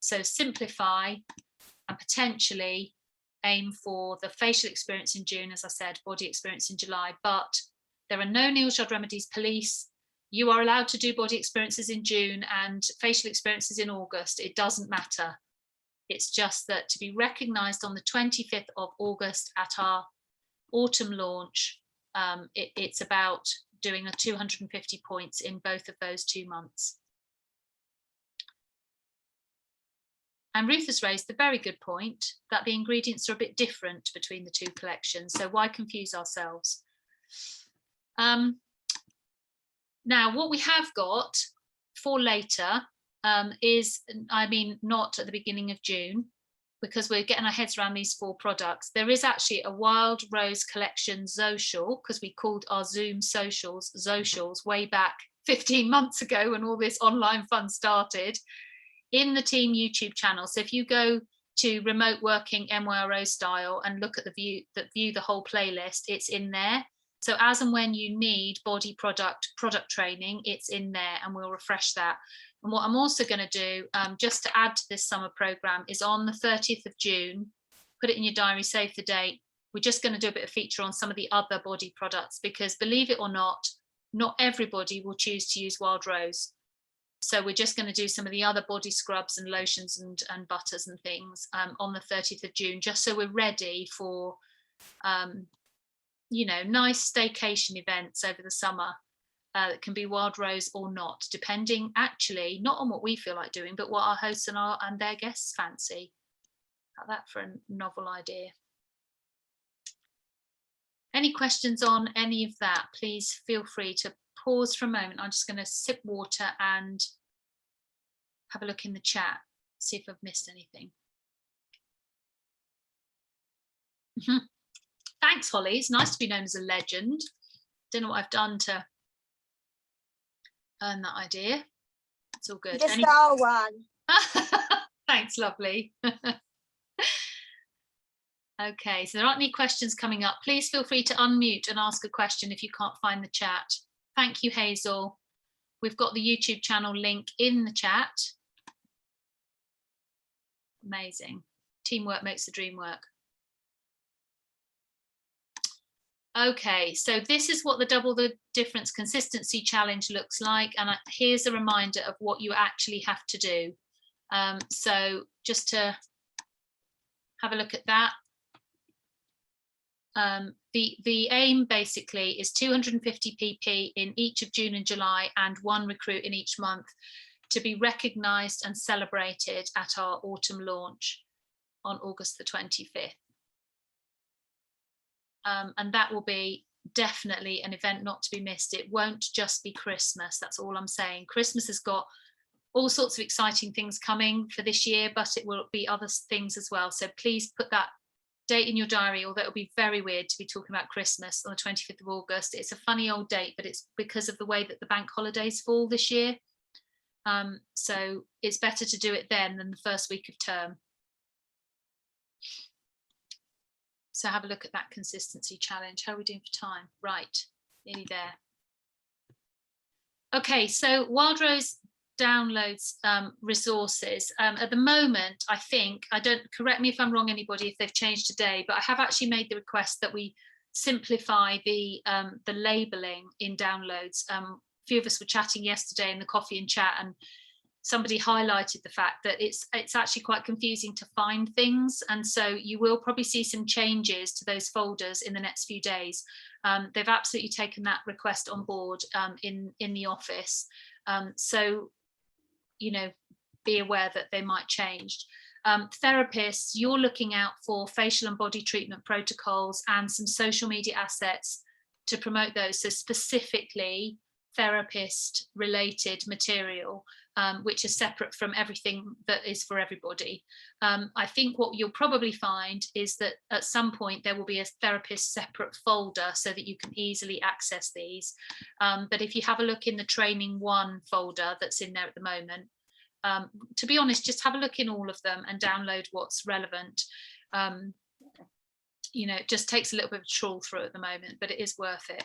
A: So simplify and potentially aim for the facial experience in June, as I said, body experience in July, but there are no Neil Shod Remedies police. You are allowed to do body experiences in June and facial experiences in August. It doesn't matter. It's just that to be recognised on the 25th of August at our autumn launch, it's about doing a 250 points in both of those 2 months. And Ruth has raised the very good point that the ingredients are a bit different between the 2 collections. So why confuse ourselves? Now, what we have got for later is, I mean, not at the beginning of June, because we're getting our heads around these 4 products. There is actually a Wild Rose Collection Social, because we called our Zoom socials Zotials way back 15 months ago when all this online fun started, in the team YouTube channel. So if you go to Remote Working MYRO Style and look at the view the whole playlist, it's in there. So as and when you need body product training, it's in there, and we'll refresh that. And what I'm also going to do, just to add to this summer program, is on the 30th of June, put it in your diary, save the date. We're just going to do a bit of feature on some of the other body products, because believe it or not everybody will choose to use Wild Rose. So we're just going to do some of the other body scrubs and lotions and butters and things on the 30th of June, just so we're ready for, you know, nice staycation events over the summer. That can be Wild Rose or not, depending actually not on what we feel like doing, but what our hosts and their guests fancy. How's that for a novel idea? Any questions on any of that? Please feel free to pause for a moment. I'm just going to sip water and have a look in the chat, see if I've missed anything. Thanks, Holly. It's nice to be known as a legend. Don't know what I've done to earn that idea. It's all good.
F: The star one.
A: Thanks, lovely. Okay, so there aren't any questions coming up. Please feel free to unmute and ask a question if you can't find the chat. Thank you, Hazel. We've got the YouTube channel link in the chat. Amazing. Teamwork makes the dream work. Okay, so this is what the Double the Difference Consistency Challenge looks like. And here's a reminder of what you actually have to do. So just to have a look at that. The aim basically is 250 pp in each of June and July, and 1 recruit in each month, to be recognised and celebrated at our autumn launch on August the 25th. And that will be definitely an event not to be missed. It won't just be Christmas, that's all I'm saying. Christmas has got all sorts of exciting things coming for this year, but it will be other things as well. So please put that date in your diary, although it'll be very weird to be talking about Christmas on the 25th of August. It's a funny old date, but it's because of the way that the bank holidays fall this year. So it's better to do it then than the first week of term. So have a look at that consistency challenge. How are we doing for time? Right, nearly there. Okay, so Wild Rose downloads resources. At the moment, I think, correct me if I'm wrong, anybody, if they've changed today, but I have actually made the request that we simplify the labeling in downloads. A few of us were chatting yesterday in the coffee and chat, and somebody highlighted the fact that it's actually quite confusing to find things, and so you will probably see some changes to those folders in the next few days. They've absolutely taken that request on board in the office, so you know, be aware that they might change. Therapists, you're looking out for facial and body treatment protocols and some social media assets to promote those, so specifically therapist related material, which is separate from everything that is for everybody. I think what you'll probably find is that at some point there will be a therapist separate folder so that you can easily access these. But if you have a look in the Training 1 folder that's in there at the moment, to be honest, just have a look in all of them and download what's relevant. You know, it just takes a little bit of a trawl through at the moment, but it is worth it.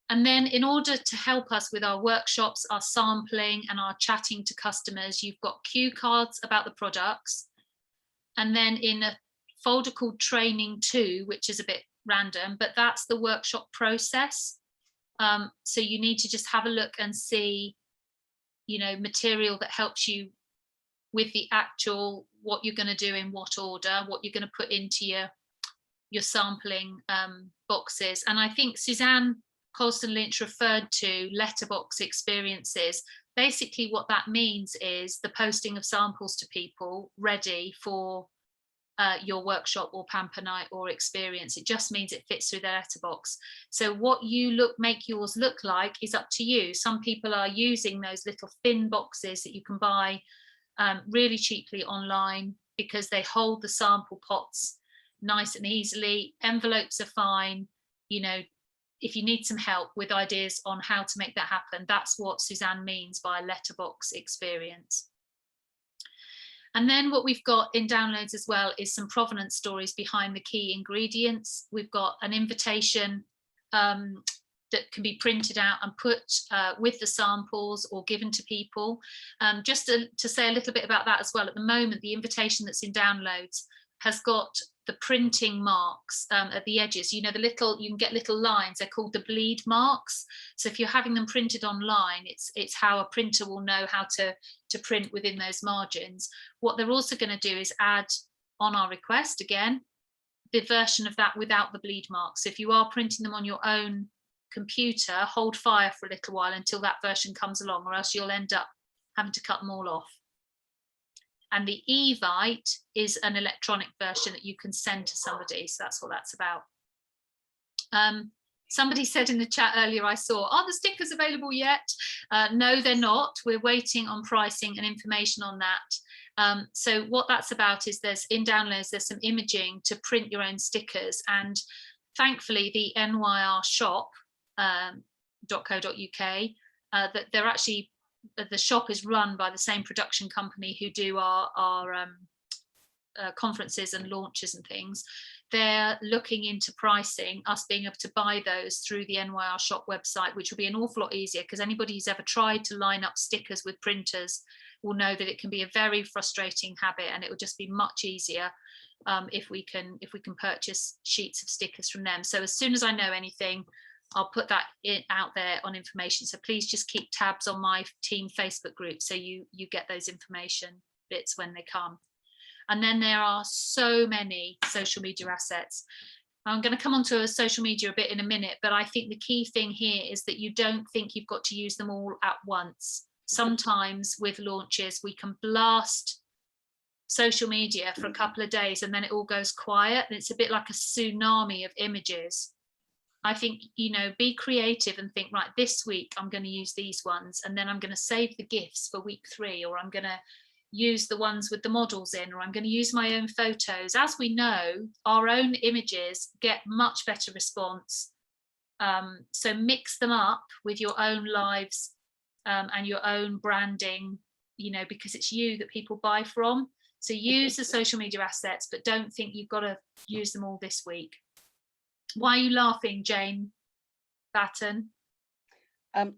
A: And then in order to help us with our workshops, our sampling and our chatting to customers, you've got cue cards about the products. And then in a folder called Training 2, which is a bit random, but that's the workshop process. So you need to just have a look and see, you know, material that helps you with the actual, what you're going to do in what order, what you're going to put into your sampling boxes. And I think Suzanne Colston Lynch referred to letterbox experiences. Basically what that means is the posting of samples to people ready for your workshop or pamper night or experience. It just means it fits through the letterbox. So what you make yours look like is up to you. Some people are using those little thin boxes that you can buy really cheaply online, because they hold the sample pots nice and easily. Envelopes are fine. You know, if you need some help with ideas on how to make that happen, that's what Suzanne means by letterbox experience. And then what we've got in downloads as well is some provenance stories behind the key ingredients. We've got an invitation that can be printed out and put with the samples or given to people. Just to say a little bit about that as well, at the moment, the invitation that's in downloads has got the printing marks at the edges. You know, you can get little lines, they're called the bleed marks. So if you're having them printed online, it's how a printer will know how to print within those margins. What they're also going to do is add, on our request again, the version of that without the bleed marks. So if you are printing them on your own computer, hold fire for a little while until that version comes along, or else you'll end up having to cut them all off. And the Evite is an electronic version that you can send to somebody. So that's what that's about. Somebody said in the chat earlier, I saw, are the stickers available yet? No, they're not. We're waiting on pricing and information on that. So what that's about is in downloads, there's some imaging to print your own stickers. And thankfully, the NYR shop, .co.uk, that they're actually, the shop is run by the same production company who do our conferences and launches and things. They're looking into pricing, us being able to buy those through the NYR shop website, which will be an awful lot easier, because anybody who's ever tried to line up stickers with printers will know that it can be a very frustrating habit, and it will just be much easier if we can purchase sheets of stickers from them. So as soon as I know anything, I'll put that out there on information. So please just keep tabs on my team Facebook group so you get those information bits when they come. And then there are so many social media assets. I'm going to come on to social media a bit in a minute, but I think the key thing here is that you don't think you've got to use them all at once. Sometimes with launches, we can blast social media for a couple of days and then it all goes quiet, and it's a bit like a tsunami of images. I think, you know, be creative and think, right, this week I'm going to use these ones, and then I'm going to save the GIFs for week 3, or I'm going to use the ones with the models in, or I'm going to use my own photos. As we know, our own images get much better response. So mix them up with your own lives and your own branding, you know, because it's you that people buy from. So use the social media assets, but don't think you've got to use them all this week. Why are you laughing, Jane Batten?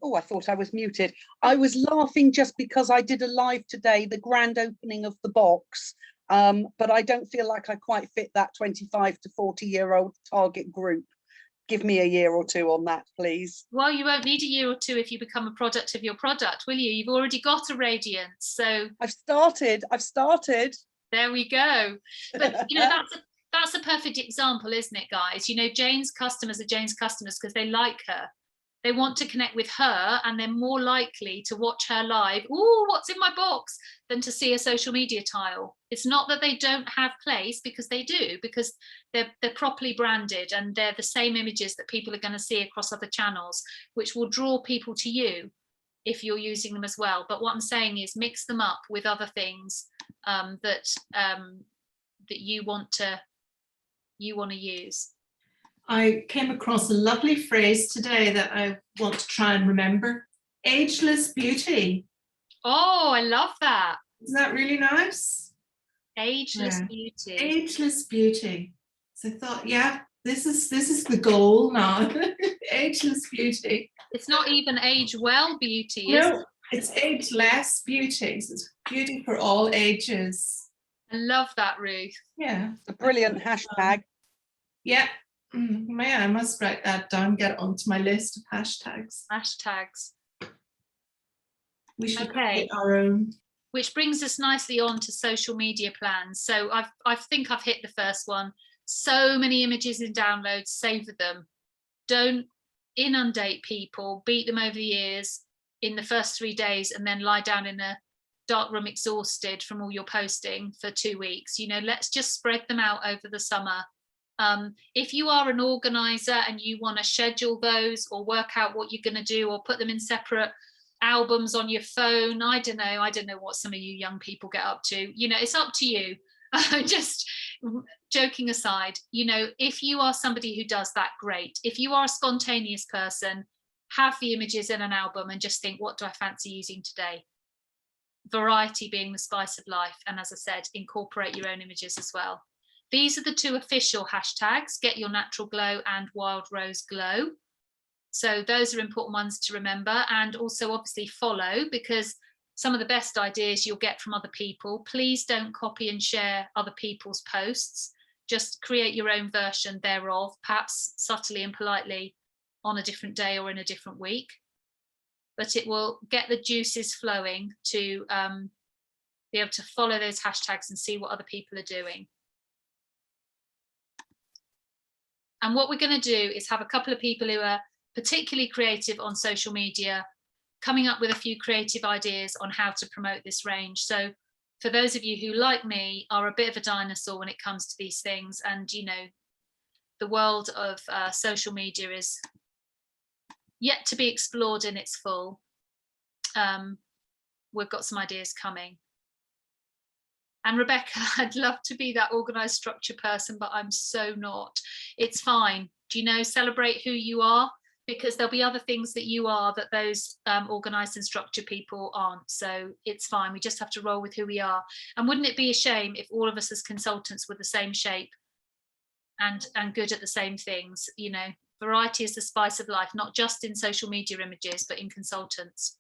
F: Oh, I thought I was muted. I was laughing just because I did a live today, the grand opening of the box, but I don't feel like I quite fit that 25 to 40-year-old target group. Give me a year or two on that, please.
A: Well, you won't need a year or two if you become a product of your product, will you? You've already got a Radiance, so... I've started. There we go. But, you know, that's a perfect example, isn't it, guys? You know, Jane's customers are Jane's customers because they like her. They want to connect with her, and they're more likely to watch her live, oh, what's in my box, than to see a social media tile. It's not that they don't have place, because they do, because they're properly branded and they're the same images that people are going to see across other channels, which will draw people to you if you're using them as well. But what I'm saying is mix them up with other things that you want to use.
B: I came across a lovely phrase today that I want to try and remember. Ageless beauty.
A: Oh, I love that.
B: Isn't that really nice?
A: Ageless beauty.
B: Ageless beauty. So I thought, yeah, this is the goal now. Ageless beauty.
A: It's not even age well beauty, is it?
B: No, it's ageless beauty. It's beauty for all ages.
A: I love that, Ruth.
B: Yeah.
F: A brilliant hashtag.
B: Yeah. Man, I must write that down, get it onto my list of hashtags.
A: Hashtags.
B: We should
A: Okay.
B: create our own.
A: Which brings us nicely on to social media plans. So I think I've hit the first one. So many images in downloads, savor them. Don't inundate people, beat them over the ears in the first 3 days and then lie down in a dark room exhausted from all your posting for 2 weeks. You know, let's just spread them out over the summer. If you are an organizer and you want to schedule those or work out what you're going to do or put them in separate albums on your phone, I don't know what some of you young people get up to. You know, it's up to you. Just joking aside, you know, if you are somebody who does that, great. If you are a spontaneous person, have the images in an album and just think, what do I fancy using today? Variety being the spice of life. And as I said, incorporate your own images as well. These are the 2 official hashtags, Get Your Natural Glow and Wild Rose Glow. So those are important ones to remember, and also obviously follow, because some of the best ideas you'll get from other people. Please don't copy and share other people's posts. Just create your own version thereof, perhaps subtly and politely on a different day or in a different week. But it will get the juices flowing to be able to follow those hashtags and see what other people are doing. And what we're going to do is have a couple of people who are particularly creative on social media coming up with a few creative ideas on how to promote this range. So for those of you who, like me, are a bit of a dinosaur when it comes to these things, and you know, the world of social media is yet to be explored in its full, we've got some ideas coming. And Rebecca, I'd love to be that organized structure person, but I'm so not. It's fine. Do you know, celebrate who you are, because there'll be other things that you are that those organized and structured people aren't. So it's fine. We just have to roll with who we are. And wouldn't it be a shame if all of us as consultants were the same shape and good at the same things? You know, variety is the spice of life, not just in social media images, but in consultants.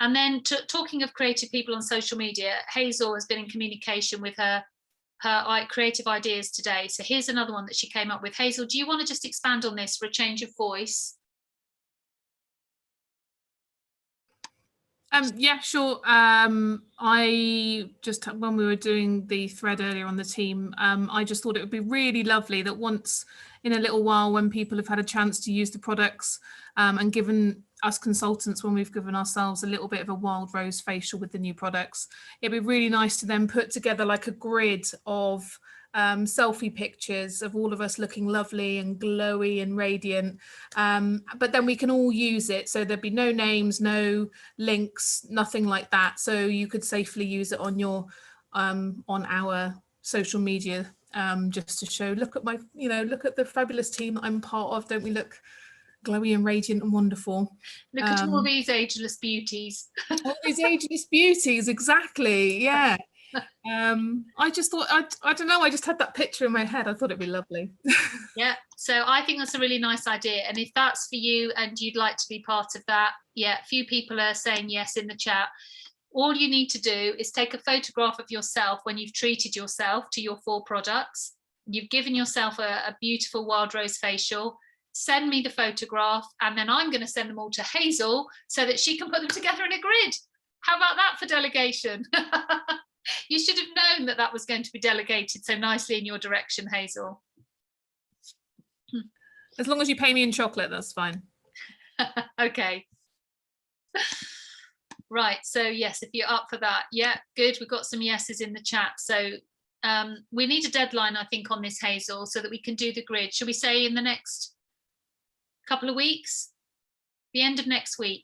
A: And then talking of creative people on social media, Hazel has been in communication with her creative ideas today. So here's another one that she came up with. Hazel, do you want to just expand on this for a change of voice?
G: Yeah, sure. I just, when we were doing the thread earlier on the team, I just thought it would be really lovely that once in a little while, when people have had a chance to use the products, and given us consultants, when we've given ourselves a little bit of a wild rose facial with the new products, it'd be really nice to then put together like a grid of selfie pictures of all of us looking lovely and glowy and radiant, but then we can all use it, so there'd be no names, no links, nothing like that, so you could safely use it on your on our social media, just to show, look at my, you know, look at the fabulous team that I'm part of. Don't we look glowy and radiant and wonderful?
A: Look at all these ageless beauties.
G: All these ageless beauties, exactly. Yeah. I just thought, I don't know, I just had that picture in my head. I thought it'd be lovely.
A: Yeah, so I think that's a really nice idea. And if that's for you and you'd like to be part of that, yeah, a few people are saying yes in the chat. All you need to do is take a photograph of yourself when you've treated yourself to your 4 products. You've given yourself a beautiful wild rose facial. Send me the photograph, and then I'm going to send them all to Hazel so that she can put them together in a grid. How about that for delegation? You should have known that that was going to be delegated so nicely in your direction, Hazel.
G: As long as you pay me in chocolate, that's fine.
A: Okay. Right, so yes, if you're up for that, yeah, good. We've got some yeses in the chat. So we need a deadline, I think, on this, Hazel, so that we can do the grid. Should we say in the next couple of weeks? The end of next week,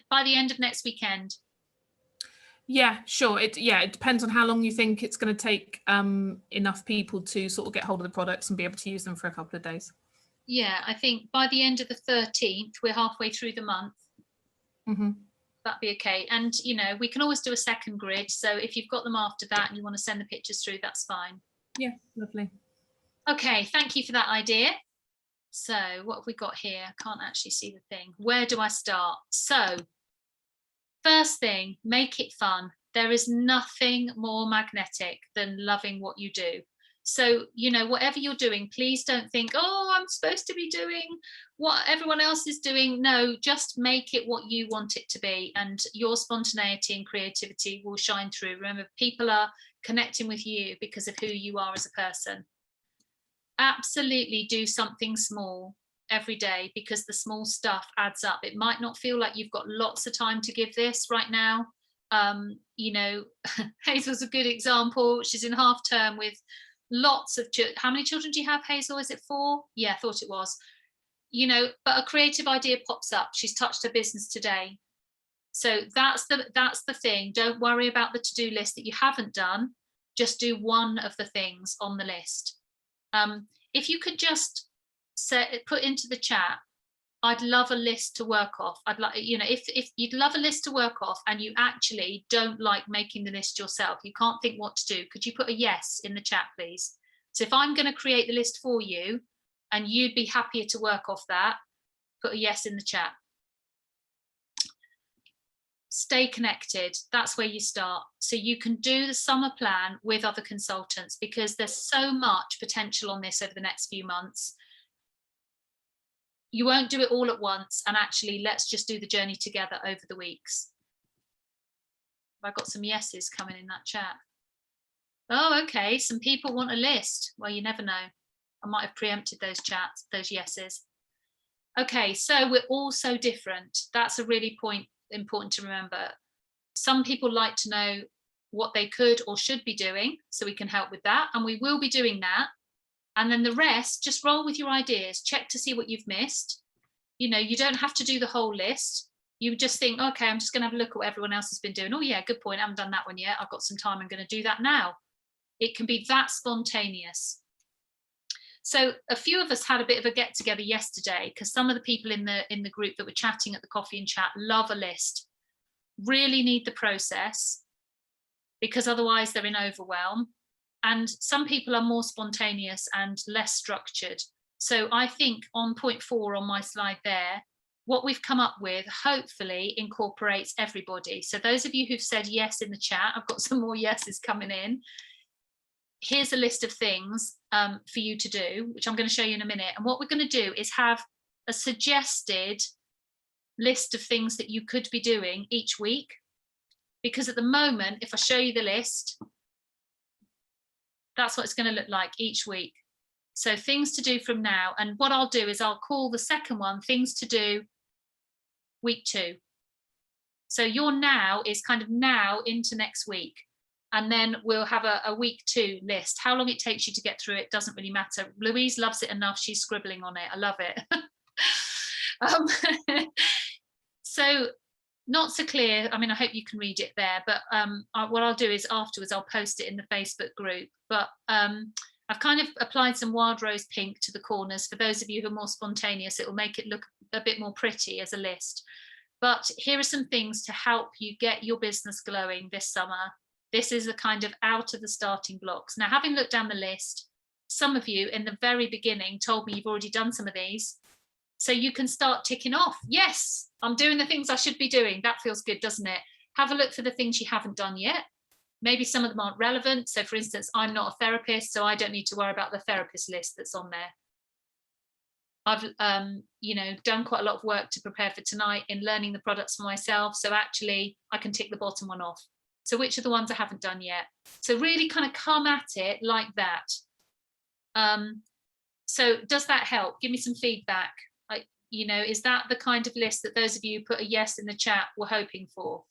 A: by the end of next weekend?
G: Yeah, sure. It depends on how long you think it's going to take enough people to sort of get hold of the products and be able to use them for a couple of days.
A: Yeah, I think by the end of the 13th, we're halfway through the month.
G: Mm-hmm.
A: That'd be okay. And, you know, we can always do a second grid. So if you've got them after that and you want to send the pictures through, that's fine.
G: Yeah, lovely.
A: Okay, thank you for that idea. So what have we got here? I can't actually see the thing. Where do I start? So first thing, make it fun. There is nothing more magnetic than loving what you do. So, you know, whatever you're doing, please don't think, oh, I'm supposed to be doing what everyone else is doing. No, just make it what you want it to be, and your spontaneity and creativity will shine through. Remember, people are connecting with you because of who you are as a person. Absolutely do something small every day, because the small stuff adds up. It might not feel like you've got lots of time to give this right now. You know, Hazel's a good example. She's in half term with lots of how many children do you have, Hazel? Is it 4? Yeah, I thought it was. You know, but a creative idea pops up. She's touched her business today. So that's the thing. Don't worry about the to-do list that you haven't done. Just do one of the things on the list. If you could just put into the chat, I'd love a list to work off. I'd like, you know, if you'd love a list to work off and you actually don't like making the list yourself, you can't think what to do, could you put a yes in the chat, please? So if I'm going to create the list for you and you'd be happier to work off that, put a yes in the chat. Stay connected. That's where you start. So you can do the summer plan with other consultants, because there's so much potential on this over the next few months. You won't do it all at once, and actually let's just do the journey together over the weeks. I've got some yeses coming in that chat. Oh, okay, some people want a list. Well, you never know. I might have preempted those chats, those yeses. Okay, so we're all so different. That's a really important to remember. Some people like to know what they could or should be doing, so we can help with that, and we will be doing that. And then the rest, just roll with your ideas, check to see what you've missed. You know, you don't have to do the whole list. You just think, okay, I'm just going to have a look at what everyone else has been doing. Oh yeah, good point. I haven't done that one yet. I've got some time. I'm going to do that now. It can be that spontaneous. So a few of us had a bit of a get together yesterday, because some of the people in the group that were chatting at the coffee and chat love a list, really need the process, because otherwise they're in overwhelm. And some people are more spontaneous and less structured. So I think on point 4 on my slide there, what we've come up with hopefully incorporates everybody. So those of you who've said yes in the chat, I've got some more yeses coming in. Here's a list of things for you to do, which I'm going to show you in a minute. And what we're going to do is have a suggested list of things that you could be doing each week. Because at the moment, if I show you the list, that's what it's going to look like each week. So things to do from now. And what I'll do is I'll call the second one things to do week 2. So your now is kind of now into next week. And then we'll have a week 2 list. How long it takes you to get through it doesn't really matter. Louise loves it enough. She's scribbling on it. I love it. So not so clear. I mean, I hope you can read it there, but what I'll do is afterwards I'll post it in the Facebook group. But I've kind of applied some wild rose pink to the corners. For those of you who are more spontaneous, it will make it look a bit more pretty as a list. But here are some things to help you get your business glowing this summer. This is a kind of out of the starting blocks. Now, having looked down the list, some of you in the very beginning told me you've already done some of these. So you can start ticking off. Yes, I'm doing the things I should be doing. That feels good, doesn't it? Have a look for the things you haven't done yet. Maybe some of them aren't relevant. So for instance, I'm not a therapist, so I don't need to worry about the therapist list that's on there. I've you know, done quite a lot of work to prepare for tonight in learning the products for myself. So actually I can tick the bottom one off. So which are the ones I haven't done yet? So really kind of come at it like that. So does that help? Give me some feedback. You know, is that the kind of list that those of you who put a yes in the chat were hoping for?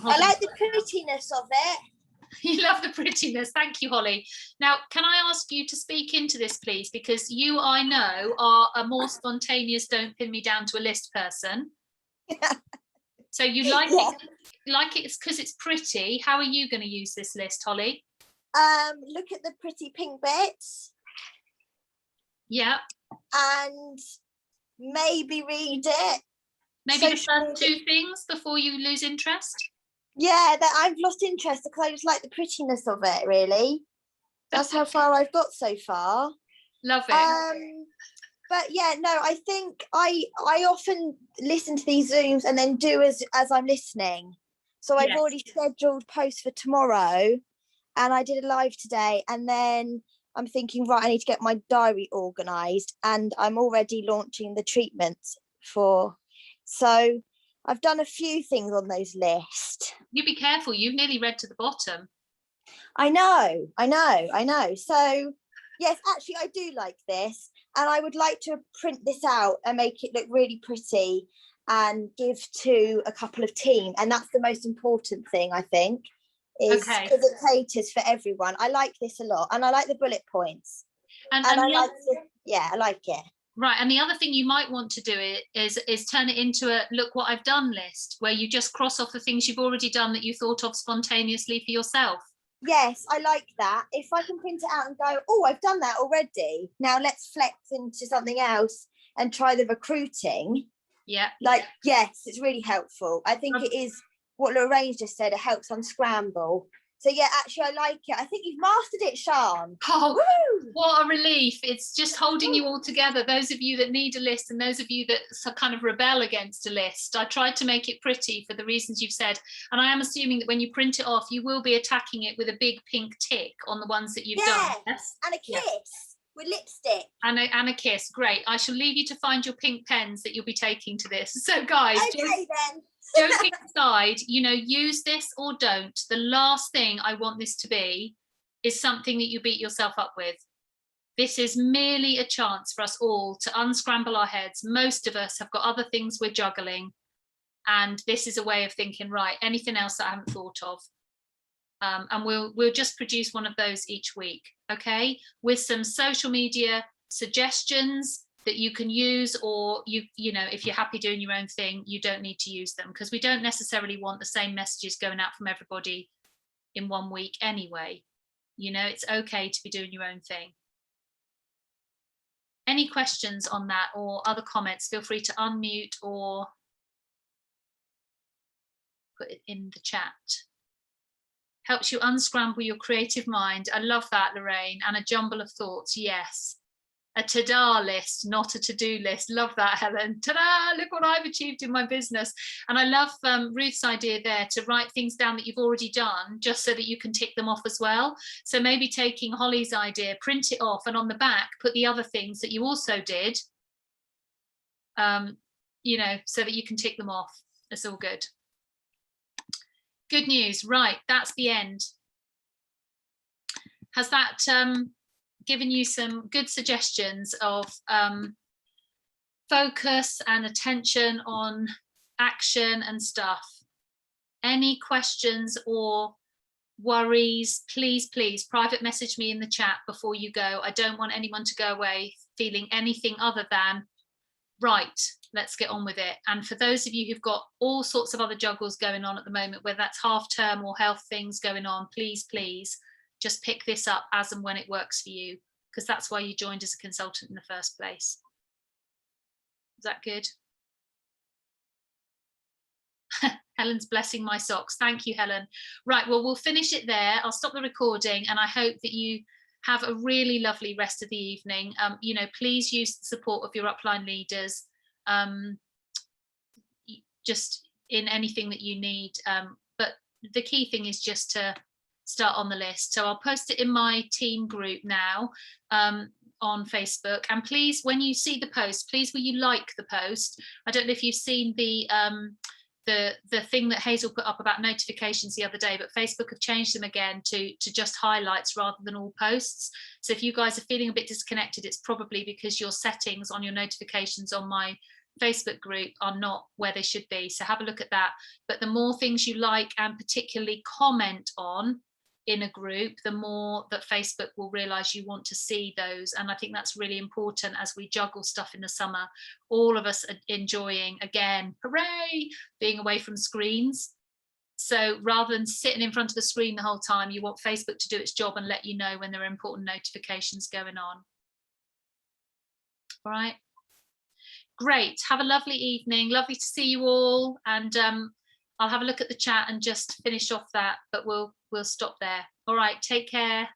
H: I like the prettiness of it.
A: You love the prettiness. Thank you, Holly. Now, can I ask you to speak into this, please? Because you, I know, are a more spontaneous, don't pin me down to a list person. So you like it, it's because it's pretty. How are you going to use this list, Holly?
H: Look at the pretty pink bits.
A: Yeah.
H: And maybe read it.
A: Maybe the first 2 things before you lose interest?
H: Yeah, that I've lost interest because I just like the prettiness of it, really. That's how far I've got so far.
A: Love it.
H: But yeah, no, I think I often listen to these Zooms and then do as I'm listening. So I've
A: Yes.
H: already scheduled posts for tomorrow, and I did a live today, and then I'm thinking, right, I need to get my diary organised, and I'm already launching the treatments for. So I've done a few things on those lists.
A: You be careful, you've nearly read to the bottom.
H: I know. So yes, actually I do like this, and I would like to print this out and make it look really pretty and give to a couple of team, and that's the most important thing, I think, is
A: Okay.
H: because it caters for everyone. I like this a lot, and I like the bullet points,
A: And
H: and I
A: the
H: like I like it.
A: Right, and the other thing you might want to do is turn it into a look what I've done list, where you just cross off the things you've already done that you thought of spontaneously for yourself.
H: Yes, I like that. If I can print it out and go, oh, I've done that already, now let's flex into something else and try the recruiting.
A: Yeah.
H: Like, yes, it's really helpful. I think it is what Lorraine just said, it helps unscramble. So yeah, actually I like it. I think you've mastered it, Sian.
A: Oh,
H: Woo!
A: what a relief. It's just holding you all together, those of you that need a list and those of you that kind of rebel against a list. I tried to make it pretty for the reasons you've said, and I am assuming that when you print it off, you will be attacking it with a big pink tick on the ones that you've done. Yes,
H: and a kiss with lipstick.
A: And a kiss. Great. I shall leave you to find your pink pens that you'll be taking to this. So guys,
H: okay then.
A: Joking aside, you know, use this or don't. The last thing I want this to be is something that you beat yourself up with. This is merely a chance for us all to unscramble our heads. Most of us have got other things we're juggling, and this is a way of thinking, right, anything else that I haven't thought of? And we'll just produce one of those each week, okay? With some social media suggestions that you can use, or you know, if you're happy doing your own thing, you don't need to use them, because we don't necessarily want the same messages going out from everybody in 1 week anyway. You know, it's okay to be doing your own thing. Any questions on that or other comments, feel free to unmute or put it in the chat. Helps you unscramble your creative mind. I love that, Lorraine. And a jumble of thoughts. Yes. A ta-da list, not a to-do list. Love that, Helen. Ta-da, look what I've achieved in my business. And I love Ruth's idea there to write things down that you've already done, just so that you can tick them off as well. So maybe taking Holly's idea, print it off, and on the back put the other things that you also did, you know, so that you can tick them off. That's all good. Good news. Right, that's the end. Has that given you some good suggestions of focus and attention on action and stuff? Any questions or worries, please private message me in the chat before you go. I don't want anyone to go away feeling anything other than, right, let's get on with it. And for those of you who've got all sorts of other juggles going on at the moment, whether that's half term or health things going on, please just pick this up as and when it works for you, because that's why you joined as a consultant in the first place. Is that good? Helen's blessing my socks. Thank you, Helen. Right, well, we'll finish it there. I'll stop the recording, and I hope that you have a really lovely rest of the evening. You know, please use the support of your upline leaders, just in anything that you need. But the key thing is just to start on the list. So I'll post it in my team group now on Facebook. And please, when you see the post, please will you like the post? I don't know if you've seen the thing that Hazel put up about notifications the other day, but Facebook have changed them again to just highlights rather than all posts. So if you guys are feeling a bit disconnected, it's probably because your settings on your notifications on my Facebook group are not where they should be. So have a look at that. But the more things you like and particularly comment on in a group, the more that Facebook will realize you want to see those. And I think that's really important as we juggle stuff in the summer. All of us are enjoying, again, hooray, being away from screens. So rather than sitting in front of the screen the whole time, you want Facebook to do its job and let you know when there are important notifications going on. All right. Great. Have a lovely evening. Lovely to see you all. And I'll have a look at the chat and just finish off that, but we'll stop there. All right. Take care.